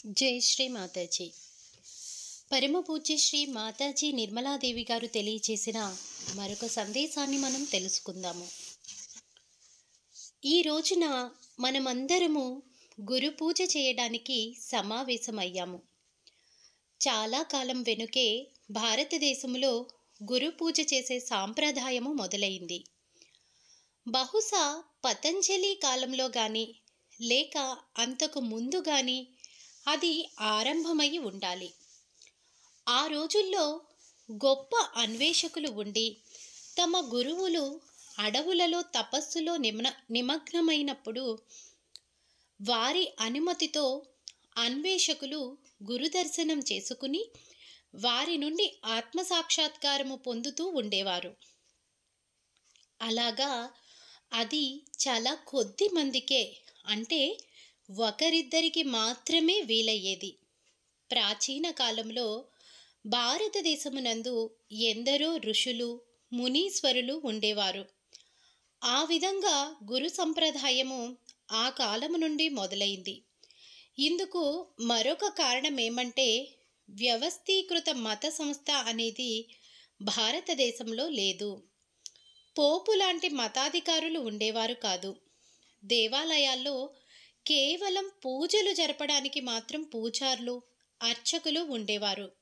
జై శ్రీ మాతాజీ. పరమ పూజ్య శ్రీ మాతాజీ నిర్మలాదేవి గారు తెలియచేసిన మరొక సందేశాన్ని మనం తెలుసుకుందాము. ఈ రోజున మనమందరము గురు పూజ చేయడానికి సమావేశమయ్యాము. చాలా కాలం వెనుకే భారతదేశంలో గురు పూజ చేసే సాంప్రదాయము మొదలైంది. బహుశా పతంజలి కాలంలో కానీ లేక అంతకు ముందు కానీ అది ఆరంభమై ఉండాలి. ఆ రోజుల్లో గొప్ప అన్వేషకులు ఉండి తమ గురువులు అడవులలో తపస్సులో నిమగ్నమైనప్పుడు వారి అనుమతితో అన్వేషకులు గురుదర్శనం చేసుకుని వారి నుండి ఆత్మసాక్షాత్కారము పొందుతూ ఉండేవారు. అలాగా అది చాలా కొద్ది మందికే, అంటే ఒకరిద్దరికి మాత్రమే వీలయ్యేది. ప్రాచీన కాలంలో భారతదేశమునందు ఎందరో ఋషులు మునీశ్వరులు ఉండేవారు. ఆ విధంగా గురు సంప్రదాయము ఆ కాలము నుండి మొదలైంది. ఇందుకు మరొక కారణం ఏమంటే, వ్యవస్థీకృత మత సంస్థ అనేది భారతదేశంలో లేదు. పోపు లాంటి మతాధికారులు ఉండేవారు కాదు. దేవాలయాల్లో కేవలం పూజలు జరపడానికి మాత్రం పూజారులు, అర్చకులు ఉండేవారు.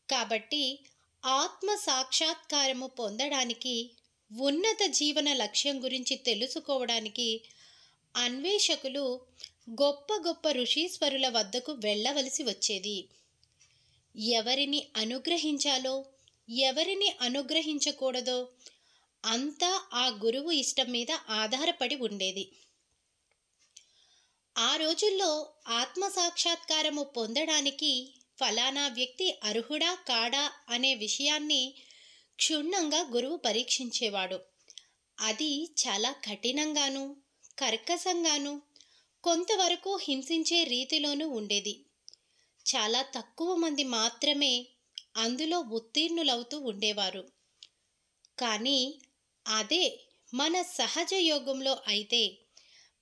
కాబట్టి ఆత్మ సాక్షాత్కారము పొందడానికి, ఉన్నత జీవన లక్ష్యం గురించి తెలుసుకోవడానికి అన్వేషకులు గొప్ప గొప్ప ఋషీశ్వరుల వద్దకు వెళ్ళవలసి వచ్చేది. ఎవరిని అనుగ్రహించాలో ఎవరిని అనుగ్రహించకూడదో అంతా ఆ గురువు ఇష్టం మీద ఆధారపడి ఉండేది. ఆ రోజుల్లో ఆత్మ సాక్షాత్కారము పొందడానికి ఫలానా వ్యక్తి అర్హుడా కాడా అనే విషయాన్ని క్షుణ్ణంగా గురువు పరీక్షించేవాడు. అది చాలా కఠినంగాను కర్కశంగాను కొంతవరకు హింసించే రీతిలోనూ ఉండేది. చాలా తక్కువ మంది మాత్రమే అందులో ఉత్తీర్ణులవుతూ ఉండేవారు. కానీ అదే మన సహజ యోగంలో అయితే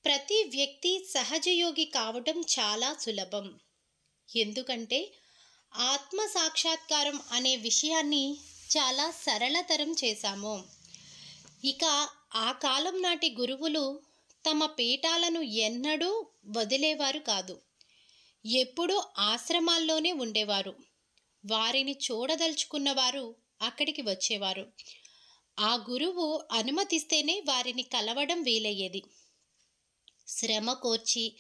ప్రతి వ్యక్తి సహజయోగి కావటం చాలా సులభం. ఎందుకంటే ఆత్మ సాక్షాత్కారం అనే విషయాన్ని చాలా సరళతరం చేశాము. ఇక ఆ కాలం నాటి గురువులు తమ పీఠాలను ఎన్నడూ వదిలేవారు కాదు. ఎప్పుడూ ఆశ్రమాల్లోనే ఉండేవారు. వారిని చూడదలుచుకున్నవారు అక్కడికి వచ్చేవారు. ఆ గురువు అనుమతిస్తేనే వారిని కలవడం వీలయ్యేది. శ్రమ కోర్చి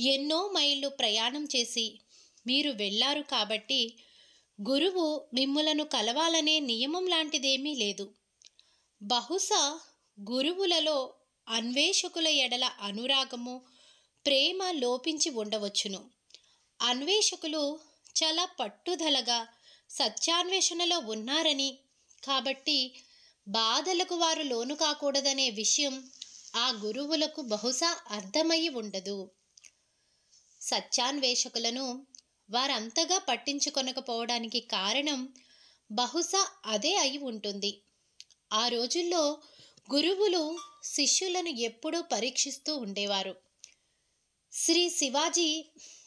ఎన్నో మైళ్ళు ప్రయాణం చేసి మీరు వెళ్ళారు కాబట్టి గురువు మిమ్ములను కలవాలనే నియమం లాంటిదేమీ లేదు. బహుశా గురువులలో అన్వేషకుల ఎడల అనురాగము, ప్రేమ లోపించి ఉండవచ్చును. అన్వేషకులు చాలా పట్టుదలగా సత్యాన్వేషణలో ఉన్నారని, కాబట్టి బాధలకు వారు లోను కాకూడదనే విషయం ఆ గురువులకు బహుశా అర్థమయ్యి ఉండదు. సత్యాన్వేషకులను వారంతగా పట్టించుకొనకపోవడానికి కారణం బహుశా అదే అయి ఉంటుంది. ఆ రోజుల్లో గురువులు శిష్యులను ఎప్పుడూ పరీక్షిస్తూ ఉండేవారు. శ్రీ శివాజీ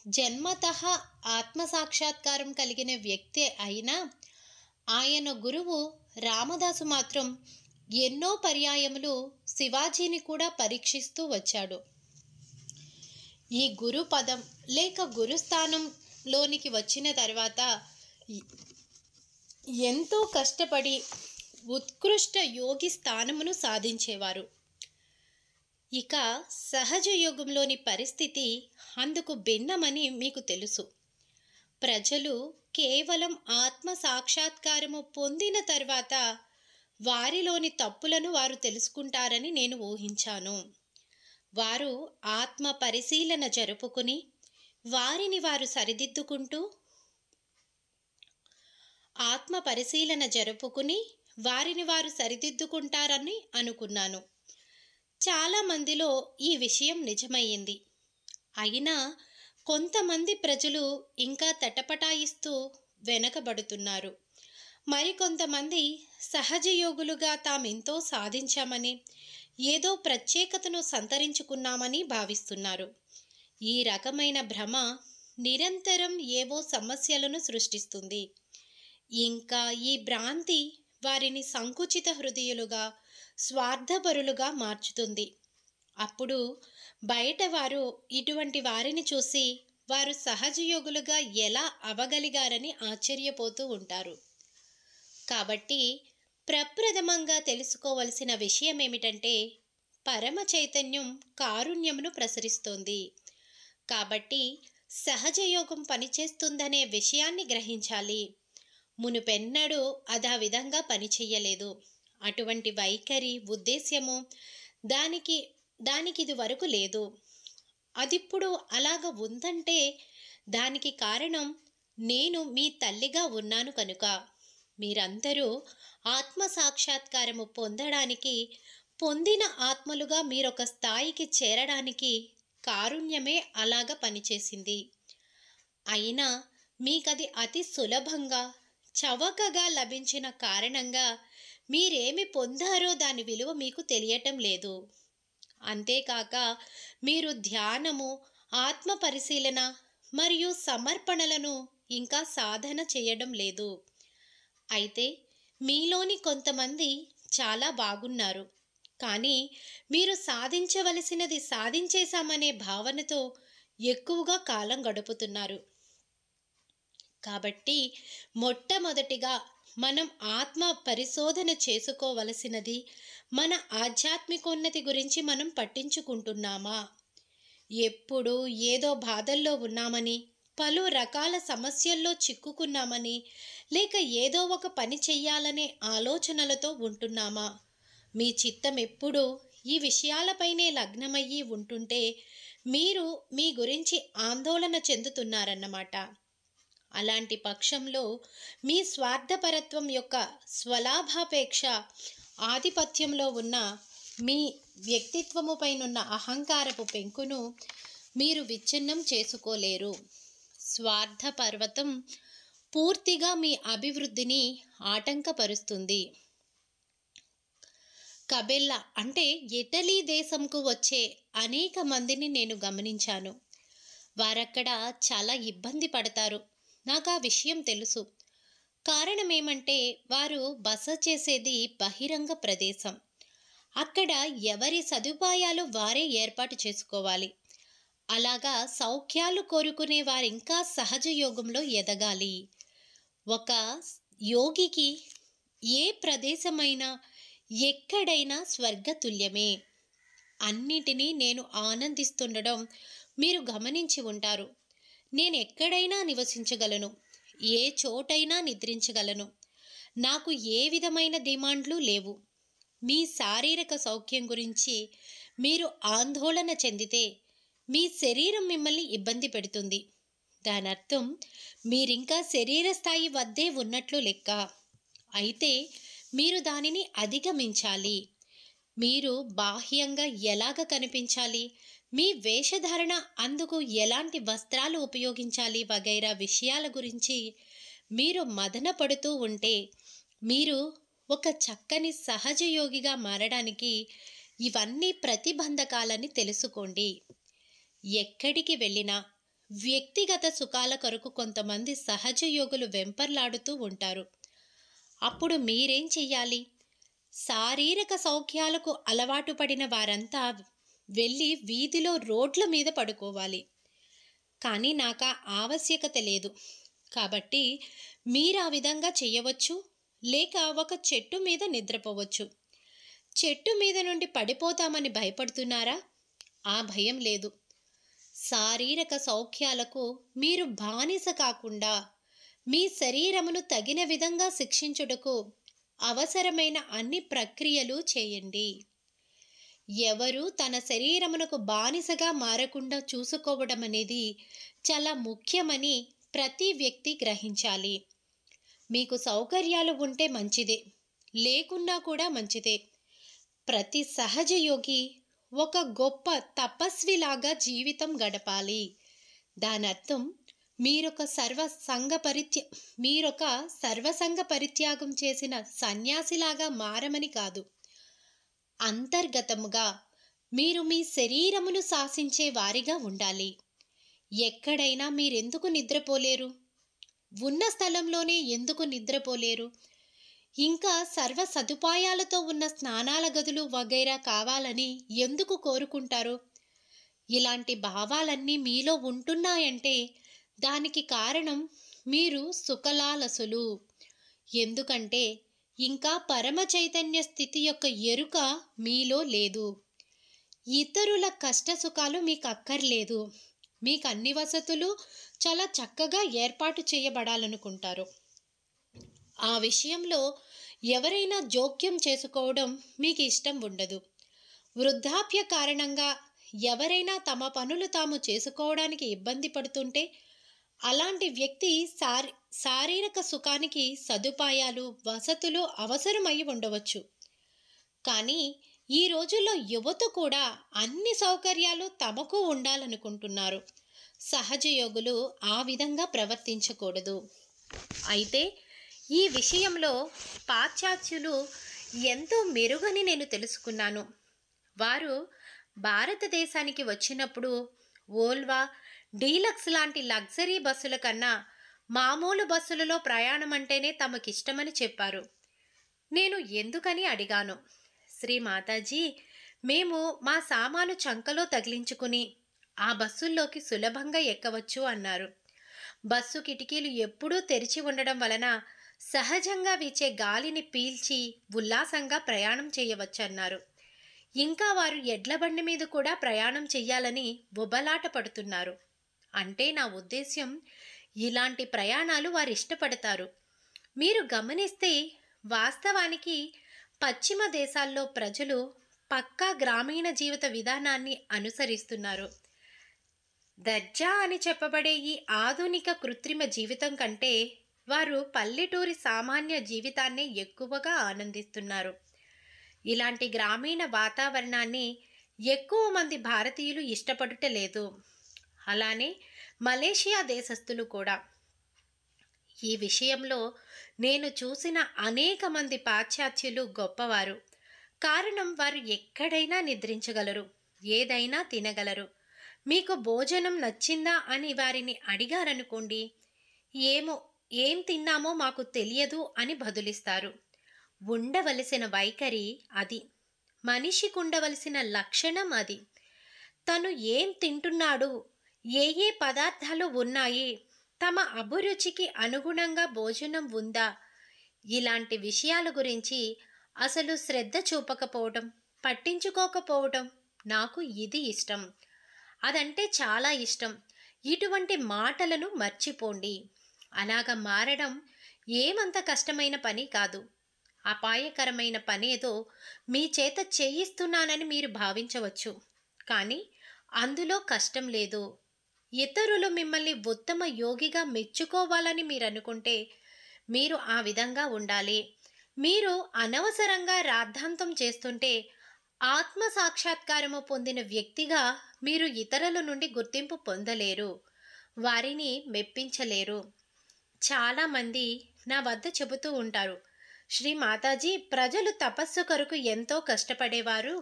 జన్మతః ఆత్మసాక్షాత్కారం కలిగిన వ్యక్తి అయినా ఆయన గురువు రామదాసు మాత్రం ఎన్నో పర్యాయములు శివాజీని కూడా పరీక్షిస్తూ వచ్చాడు. ఈ గురు పదం లేక గురుస్థానంలోనికి వచ్చిన తర్వాత ఎంతో కష్టపడి ఉత్కృష్ట యోగి స్థానమును సాధించేవారు. ఇక సహజ యోగంలోని పరిస్థితి అందుకు భిన్నమని మీకు తెలుసు. ప్రజలు కేవలం ఆత్మ సాక్షాత్కారము పొందిన తర్వాత వారిలోని తప్పులను వారు తెలుసుకుంటారని నేను ఊహించాను. వారు ఆత్మ పరిశీలన జరుపుకుని వారిని వారు సరిదిద్దుకుంటారని అనుకున్నాను. చాలామందిలో ఈ విషయం నిజమయ్యింది. అయినా కొంతమంది ప్రజలు ఇంకా తటపటాయిస్తూ వెనకబడుతున్నారు. మరికొంతమంది సహజయోగులుగా తామెంతో సాధించామని, ఏదో ప్రత్యేకతను సంతరించుకున్నామని భావిస్తున్నారు. ఈ రకమైన భ్రమ నిరంతరం ఏవో సమస్యలను సృష్టిస్తుంది. ఇంకా ఈ భ్రాంతి వారిని సంకుచిత హృదయులుగా, స్వార్థపరులుగా మార్చుతుంది. అప్పుడు బయట వారు ఇటువంటి వారిని చూసి వారు సహజయోగులుగా ఎలా అవగలిగారని ఆశ్చర్యపోతూ ఉంటారు. కాబట్టి ప్రప్రథమంగా తెలుసుకోవలసిన విషయం ఏమిటంటే, పరమ చైతన్యం కారుణ్యమును ప్రసరిస్తోంది. కాబట్టి సహజయోగం పనిచేస్తుందనే విషయాన్ని గ్రహించాలి. మునుపెన్నడూ అదా విధంగా పనిచెయ్యలేదు. అటువంటి వైఖరి, ఉద్దేశ్యము దానికిది వరకు లేదు. అదిప్పుడు అలాగ ఉందంటే దానికి కారణం నేను మీ తల్లిగా ఉన్నాను కనుక. మీరందరూ ఆత్మ సాక్షాత్కారము పొందడానికి, పొందిన ఆత్మలుగా మీరొక స్థాయికి చేరడానికి కారుణ్యమే అలాగ పనిచేసింది. అయినా మీకది అతి సులభంగా, చవకగా లభించిన కారణంగా మీరేమి పొందారో దాని విలువ మీకు తెలియటం లేదు. అంతేకాక మీరు ధ్యానము, ఆత్మ పరిశీలన మరియు సమర్పణలను ఇంకా సాధన చేయడం లేదు. అయితే మీలోని కొంతమంది చాలా బాగున్నారు, కానీ మీరు సాధించవలసినది సాధించేశామనే భావనతో ఎక్కువగా కాలం గడుపుతున్నారు. కాబట్టి మొట్టమొదటిగా మనం ఆత్మ పరిశోధన చేసుకోవలసినది మన ఆధ్యాత్మికోన్నతి గురించి మనం పట్టించుకుంటున్నామా? ఎప్పుడు ఏదో బాధల్లో ఉన్నామని, పలు రకాల సమస్యల్లో చిక్కుకున్నామని, లేక ఏదో ఒక పని చెయ్యాలనే ఆలోచనలతో ఉంటున్నామా? మీ చిత్తం ఎప్పుడూ ఈ విషయాలపైనే లగ్నమయ్యి ఉంటుంటే మీరు మీ గురించి ఆందోళన చెందుతున్నారన్నమాట. అలాంటి పక్షంలో మీ స్వార్థపరత్వం యొక్క స్వలాభాపేక్ష ఆధిపత్యంలో ఉన్న మీ వ్యక్తిత్వముపైనున్న అహంకారపు పెంకును మీరు విచ్ఛిన్నం చేసుకోలేరు. స్వార్థపర్వతం పూర్తిగా మీ అభివృద్ధిని ఆటంకపరుస్తుంది. కబెల్లా అంటే ఇటలీ దేశంకు వచ్చే అనేక మందిని నేను గమనించాను. వారక్కడ చాలా ఇబ్బంది పడతారు. నాకు ఆ విషయం తెలుసు. కారణమేమంటే వారు బస చేసేది బహిరంగ ప్రదేశం. అక్కడ ఎవరి సదుపాయాలు వారే ఏర్పాటు చేసుకోవాలి. అలాగా సౌఖ్యాలు కోరుకునే వారింకా సహజ యోగంలో ఎదగాలి. ఒక యోగికి ఏ ప్రదేశమైనా, ఎక్కడైనా స్వర్గతుల్యమే. అన్నిటినీ నేను ఆనందిస్తుండడం మీరు గమనించి ఉంటారు. నేను ఎక్కడైనా నివసించగలను, ఏ చోటైనా నిద్రించగలను. నాకు ఏ విధమైన డిమాండ్లు లేవు. మీ శారీరక సౌఖ్యం గురించి మీరు ఆందోళన చెందితే మీ శరీరం మిమ్మల్ని ఇబ్బంది పెడుతుంది. దానర్థం మీరింకా శరీర స్థాయి వద్దే ఉన్నట్లు లెక్క. అయితే మీరు దానిని అధిగమించాలి. మీరు బాహ్యంగా ఎలాగ కనిపించాలి, మీ వేషధారణ, అందుకు ఎలాంటి వస్త్రాలు ఉపయోగించాలి వగైరా విషయాల గురించి మీరు మదన పడుతూ ఉంటే మీరు ఒక చక్కని సహజయోగిగా మారడానికి ఇవన్నీ ప్రతిబంధకాలని తెలుసుకోండి. ఎక్కడికి వెళ్ళినా వ్యక్తిగత సుఖాల కొరకు కొంతమంది సహజయోగులు వెంపర్లాడుతూ ఉంటారు. అప్పుడు మీరేం చెయ్యాలి? శారీరక సౌఖ్యాలకు అలవాటు పడిన వారంతా వెళ్ళి వీధిలో రోడ్ల మీద పడుకోవాలి. కానీ నాకు ఆవశ్యకత లేదు. కాబట్టి మీరు ఆ విధంగా చెయ్యవచ్చు. లేక ఒక చెట్టు మీద నిద్రపోవచ్చు. చెట్టు మీద నుండి పడిపోతామని భయపడుతున్నారా? ఆ భయం లేదు. శారీరక సౌఖ్యాలకు మీరు బానిస కాకుండా మీ శరీరమును తగిన విధంగా శిక్షించుటకు అవసరమైన అన్ని ప్రక్రియలు చేయండి. ఎవరు తన శరీరమునకు బానిసగా మారకుండా చూసుకోవడం అనేది చాలా ముఖ్యమని ప్రతి వ్యక్తి గ్రహించాలి. మీకు సౌకర్యాలు ఉంటే మంచిదే, లేకున్నా కూడా మంచిదే. ప్రతి సహజయోగి ఒక గొప్ప తపస్విలాగా జీవితం గడపాలి. దానర్థం మీరొక సర్వసంగ పరిత్యాగం చేసిన సన్యాసిలాగా మారమని కాదు. అంతర్గతముగా మీరు మీ శరీరమును శాసించే వారిగా ఉండాలి. ఎక్కడైనా మీరెందుకు నిద్రపోలేరు? ఉన్న స్థలంలోనే ఎందుకు నిద్రపోలేరు? ఇంకా సర్వ సదుపాయాలతో ఉన్న స్నానాల గదులు వగైరా కావాలని ఎందుకు కోరుకుంటారు? ఇలాంటి భావాలన్నీ మీలో ఉంటున్నాయంటే దానికి కారణం మీరు సుఖలాలసులు. ఎందుకంటే ఇంకా పరమ చైతన్య స్థితి యొక్క ఎరుక మీలో లేదు. ఇతరుల కష్ట సుఖాలు మీకు అక్కర్లేదు. మీకు అన్ని వసతులు చాలా చక్కగా ఏర్పాటు చేయబడాలనుకుంటారు. ఆ విషయంలో ఎవరైనా జోక్యం చేసుకోవడం మీకు ఇష్టం ఉండదు. వృద్ధాప్య కారణంగా ఎవరైనా తమ పనులు తాము చేసుకోవడానికి ఇబ్బంది పడుతుంటే అలాంటి వ్యక్తి శారీరక సుఖానికి సదుపాయాలు వసతులు అవసరమై ఉండవచ్చు. కానీ ఈ రోజుల్లో యువత కూడా అన్ని సౌకర్యాలు తమకు ఉండాలనుకుంటున్నారు. సహజయోగులు ఆ విధంగా ప్రవర్తించకూడదు. అయితే ఈ విషయంలో పాశ్చాత్యులు ఎంతో మెరుగని నేను తెలుసుకున్నాను. వారు భారతదేశానికి వచ్చినప్పుడు ఓల్వా, డీలక్స్ లాంటి లగ్జరీ బస్సుల కన్నా మామూలు బస్సులలో ప్రయాణం అంటేనే తమకిష్టమని చెప్పారు. నేను ఎందుకని అడిగాను. శ్రీ మాతాజీ, మేము మా సామాను చంకలో తగిలించుకుని ఆ బస్సుల్లోకి సులభంగా ఎక్కవచ్చు అన్నారు. బస్సు కిటికీలు ఎప్పుడూ తెరిచి ఉండడం వలన సహజంగా వీచే గాలిని పీల్చి ఉల్లాసంగా ప్రయాణం చేయవచ్చన్నారు. ఇంకా వారు ఎడ్ల బండి మీద కూడా ప్రయాణం చెయ్యాలని బొబలాట పడుతున్నారు. అంటే నా ఉద్దేశ్యం, ఇలాంటి ప్రయాణాలు వారు ఇష్టపడతారు. మీరు గమనిస్తే వాస్తవానికి పశ్చిమ దేశాల్లో ప్రజలు పక్కా గ్రామీణ జీవిత విధానాన్ని అనుసరిస్తున్నారు. దర్జా అని చెప్పబడే ఈ ఆధునిక కృత్రిమ జీవితం కంటే వారు పల్లెటూరి సామాన్య జీవితాన్నే ఎక్కువగా ఆనందిస్తున్నారు. ఇలాంటి గ్రామీణ వాతావరణాన్ని ఎక్కువ మంది భారతీయులు ఇష్టపడుటలేదు. అలానే మలేషియా దేశస్థులు కూడా. ఈ విషయంలో నేను చూసిన అనేక మంది పాశ్చాత్యులు గొప్పవారు. కారణం వారు ఎక్కడైనా నిద్రించగలరు, ఏదైనా తినగలరు. మీకు భోజనం నచ్చిందా అని వారిని అడిగారనుకోండి, ఏం తిన్నామో మాకు తెలియదు అని బదులిస్తారు. ఉండవలసిన వైఖరి అది. మనిషికి ఉండవలసిన లక్షణం అది. తను ఏం తింటున్నాడు, ఏ పదార్థాలు ఉన్నాయి, తమ అభిరుచికి అనుగుణంగా భోజనం ఉందా, ఇలాంటి విషయాల గురించి అసలు శ్రద్ధ చూపకపోవటం, పట్టించుకోకపోవటం నాకు ఇది ఇష్టం. అదంటే చాలా ఇష్టం. ఇటువంటి మాటలను మర్చిపోండి. అలాగ మారడం ఏమంత కష్టమైన పని కాదు. అపాయకరమైన పనేదో మీ చేత చేయిస్తున్నానని మీరు భావించవచ్చు, కానీ అందులో కష్టం లేదు. ఇతరులు మిమ్మల్ని ఉత్తమ యోగిగా మెచ్చుకోవాలని మీరు అనుకుంటే మీరు ఆ విధంగా ఉండాలి. మీరు అనవసరంగా రాద్ధాంతం చేస్తుంటే ఆత్మ సాక్షాత్కారము పొందిన వ్యక్తిగా మీరు ఇతరుల నుండి గుర్తింపు పొందలేరు, వారిని మెప్పించలేరు. చాలామంది నా వద్ద చెబుతూ ఉంటారు, శ్రీ మాతాజీ, ప్రజలు తపస్సు కొరకు ఎంతో కష్టపడేవారు,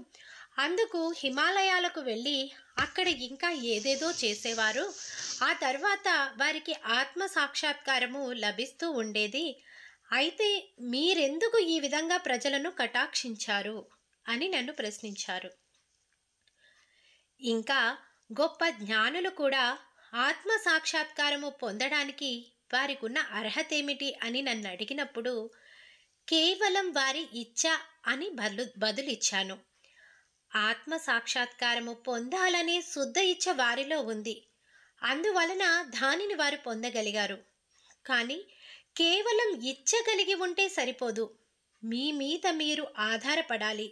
అందుకు హిమాలయాలకు వెళ్ళి అక్కడ ఇంకా ఏదేదో చేసేవారు, ఆ తర్వాత వారికి ఆత్మ సాక్షాత్కారము లభిస్తూ ఉండేది. అయితే మీరెందుకు ఈ విధంగా ప్రజలను కటాక్షించారు అని నన్ను ప్రశ్నించారు. ఇంకా గొప్ప జ్ఞానులు కూడా ఆత్మ సాక్షాత్కారము పొందడానికి వారికి ఉన్న అర్హత ఏమిటి అని నన్ను అడిగినప్పుడు కేవలం వారి ఇచ్చ అని బదులిచ్చాను. ఆత్మ సాక్షాత్కారము పొందాలనే శుద్ధ ఇచ్చ వారిలో ఉంది, అందువలన దానిని వారు పొందగలిగారు. కానీ కేవలం ఇచ్చ కలిగి ఉంటే సరిపోదు, మీ మీద మీరు ఆధారపడాలి.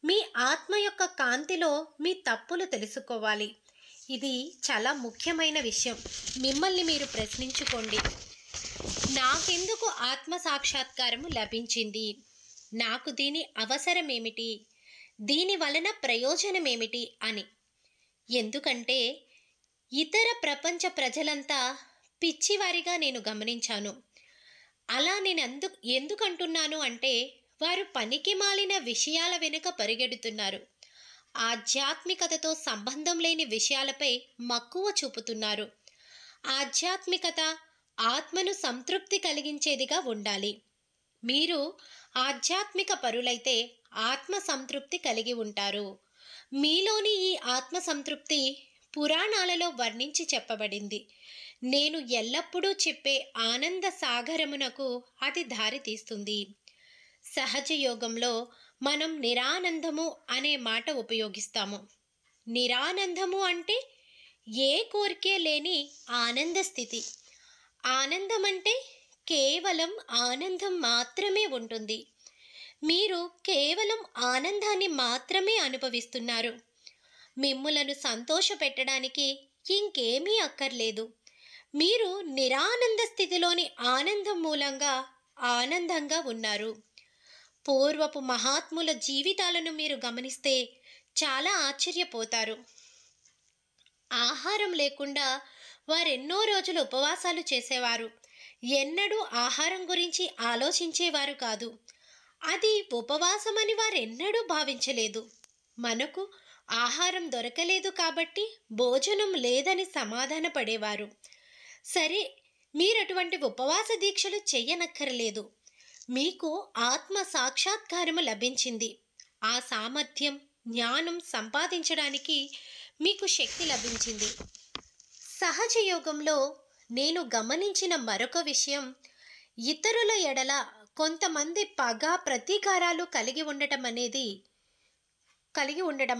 మీ ఆత్మ యొక్క కాంతిలో మీ తప్పులు తెలుసుకోవాలి. ఇది చాలా ముఖ్యమైన విషయం. మిమ్మల్ని మీరు ప్రశ్నించుకోండి, నాకెందుకు ఆత్మ సాక్షాత్కారము లభించింది, నాకు దీని అవసరం ఏమిటి, దీని వలన ప్రయోజనం ఏమిటి అని. ఎందుకంటే ఇతర ప్రపంచ ప్రజలంతా పిచ్చివారిగా నేను గమనించాను. అలా నేను ఎందుకంటున్నాను అంటే వారు పనికి మాలిన విషయాల వెనుక పరిగెడుతున్నారు. ఆధ్యాత్మికతతో సంబంధం లేని విషయాలపై మక్కువ చూపుతున్నారు. ఆధ్యాత్మికత ఆత్మను సంతృప్తి కలిగించేదిగా ఉండాలి. మీరు ఆధ్యాత్మిక పరులైతే ఆత్మ సంతృప్తి కలిగి ఉంటారు. మీలోని ఈ ఆత్మ సంతృప్తి పురాణాలలో వర్ణించి చెప్పబడింది. నేను ఎల్లప్పుడూ చెప్పే ఆనంద సాగరమునకు అది దారి తీస్తుంది. సహజ యోగంలో మనం నిరానందము అనే మాట ఉపయోగిస్తాము. నిరానందము అంటే ఏ కోరికే లేని ఆనంద స్థితి. ఆనందం అంటే కేవలం ఆనందం మాత్రమే ఉంటుంది. మీరు కేవలం ఆనందాన్ని మాత్రమే అనుభవిస్తున్నారు. మిమ్ములను సంతోషపెట్టడానికి ఇంకేమీ అక్కర్లేదు. మీరు నిరానంద స్థితిలోని ఆనందం మూలంగా ఆనందంగా ఉన్నారు. పూర్వపు మహాత్ముల జీవితాలను మీరు గమనిస్తే చాలా ఆశ్చర్యపోతారు. ఆహారం లేకుండా వారెన్నో రోజులు ఉపవాసాలు చేసేవారు. ఎన్నడూ ఆహారం గురించి ఆలోచించేవారు కాదు. అది ఉపవాసమని వారెన్నడూ భావించలేదు. మనకు ఆహారం దొరకలేదు కాబట్టి భోజనం లేదని సమాధాన పడేవారు. సరే, మీరటువంటి ఉపవాస దీక్షలు చెయ్యనక్కరలేదు. మీకు ఆత్మ సాక్షాత్కారము లభించింది. ఆ సామర్థ్యం, జ్ఞానం సంపాదించడానికి మీకు శక్తి లభించింది. సహజ యోగంలో నేను గమనించిన మరొక విషయం, ఇతరుల ఎడల కొంతమంది పగ, ప్రతీకారాలు కలిగి ఉండటం